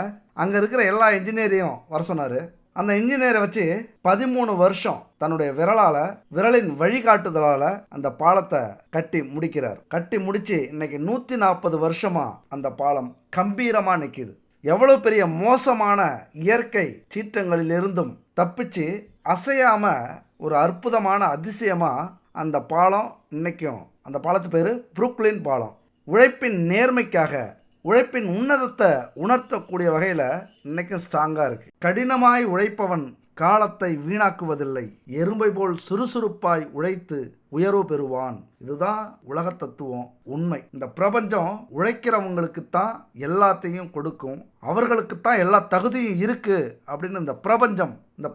B: அங்கே இருக்கிற எல்லா இன்ஜினியரையும் வர சொன்னார். அந்த இன்ஜினியரை வச்சு 13 வருஷம் தன்னுடைய விரலின் வழிகாட்டுதலால் அந்த பாலத்தை கட்டி முடிக்கிறார். கட்டி முடித்து இன்னைக்கு 140 வருஷமா அந்த பாலம் கம்பீரமாக நிற்கிது. எவ்வளோ பெரிய மோசமான இயற்கை சீற்றங்களிலிருந்தும் தப்பிச்சு அசையாம ஒரு அற்புதமான அதிசயமாக அந்த பாலம் இன்னைக்கும், அந்த பாலத்து பேர் புரூக்ளின் பாலம். உழைப்பின் நேர்மைக்காக உழைப்பின் உன்னதத்தை உணர்த்தக்கூடிய வகையில் இன்னைக்கும் ஸ்ட்ராங்காக இருக்குது. கடினமாய் உழைப்பவன் காலத்தை வீணாக்குவதில்லை, எறும்பை போல் சுறுசுறுப்பாய் உழைத்து உயர்வு பெறுவான். இதுதான் உலக தத்துவம், உண்மை. இந்த பிரபஞ்சம் உழைக்கிறவங்களுக்குத்தான் எல்லாத்தையும் கொடுக்கும், அவர்களுக்குத்தான் எல்லா தகுதியும் இருக்கு அப்படின்னு இந்த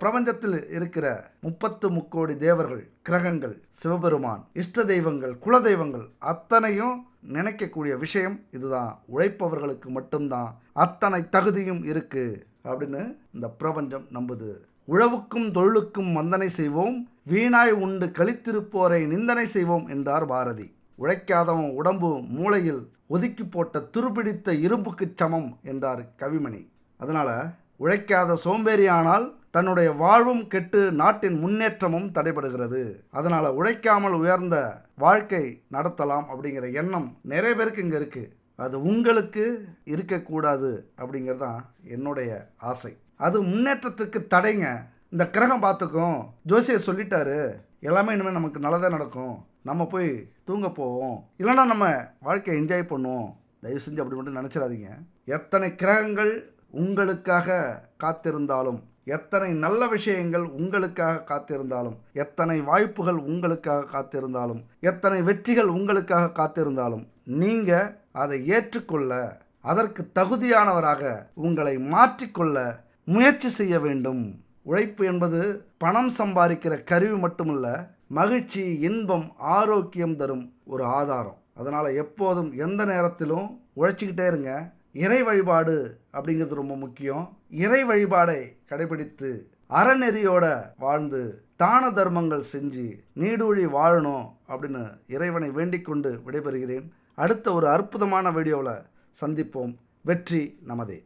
B: பிரபஞ்சத்தில் இருக்கிற 33 கோடி தேவர்கள், கிரகங்கள், சிவபெருமான், இஷ்ட தெய்வங்கள், குல தெய்வங்கள் அத்தனையும் நினைக்கக்கூடிய விஷயம் இதுதான். உழைப்பவர்களுக்கு மட்டும்தான் அத்தனை தகுதியும் இருக்கு அப்படின்னு இந்த பிரபஞ்சம் நம்புது. உழவுக்கும் தொழிலுக்கும் வந்தனை செய்வோம், வீணாய் உண்டு கழித்திருப்போரை நிந்தனை செய்வோம் என்றார் பாரதி. உழைக்காதவன் உடம்பு மூளையில் ஒதுக்கி போட்ட துருபிடித்த இரும்புக்கு சமம் என்றார் கவிமணி. அதனால் உழைக்காத சோம்பேறியானால் தன்னுடைய வாழ்வும் கெட்டு நாட்டின் முன்னேற்றமும் தடைபடுகிறது. அதனால் உழைக்காமல் உயர்ந்த வாழ்க்கை நடத்தலாம் அப்படிங்கிற எண்ணம் நிறைய பேருக்கு இங்கே இருக்குது. அது உங்களுக்கு இருக்கக்கூடாது அப்படிங்கிறது தான் என்னுடைய ஆசை. அது முன்னேற்றத்துக்கு தடைங்க. இந்த கிரகம் பார்த்துக்கும், ஜோசியர் சொல்லிட்டாரு, எல்லாமே இனிமேல் நமக்கு நல்லதாக நடக்கும், நம்ம போய் தூங்க போவோம், இல்லைன்னா நம்ம வாழ்க்கையை என்ஜாய் பண்ணுவோம். தயவு செஞ்சு அப்படி மட்டும் நினச்சிடாதீங்க. எத்தனை கிரகங்கள் உங்களுக்காக காத்திருந்தாலும், எத்தனை நல்ல விஷயங்கள் உங்களுக்காக காத்திருந்தாலும், எத்தனை வாய்ப்புகள் உங்களுக்காக காத்திருந்தாலும், எத்தனை வெற்றிகள் உங்களுக்காக காத்திருந்தாலும், நீங்கள் அதை ஏற்றுக்கொள்ள, அதற்கு தகுதியானவராக உங்களை மாற்றிக்கொள்ள முயற்சி செய்ய வேண்டும். உழைப்பு என்பது பணம் சம்பாதிக்கிற கருவி மட்டுமல்ல, மகிழ்ச்சி, இன்பம், ஆரோக்கியம் தரும் ஒரு ஆதாரம். அதனால் எப்போதும் எந்த நேரத்திலும் உழைச்சிக்கிட்டே இருங்க. இறை வழிபாடு அப்படிங்கிறது ரொம்ப முக்கியம். இறை வழிபாடை கடைபிடித்து அறநெறியோட வாழ்ந்து தான தர்மங்கள் செஞ்சு நீடூழி வாழணும் அப்படின்னு இறைவனை வேண்டிக் கொண்டு விடைபெறுகிறேன். அடுத்த ஒரு அற்புதமான வீடியோவில் சந்திப்போம். வெற்றி நமதே.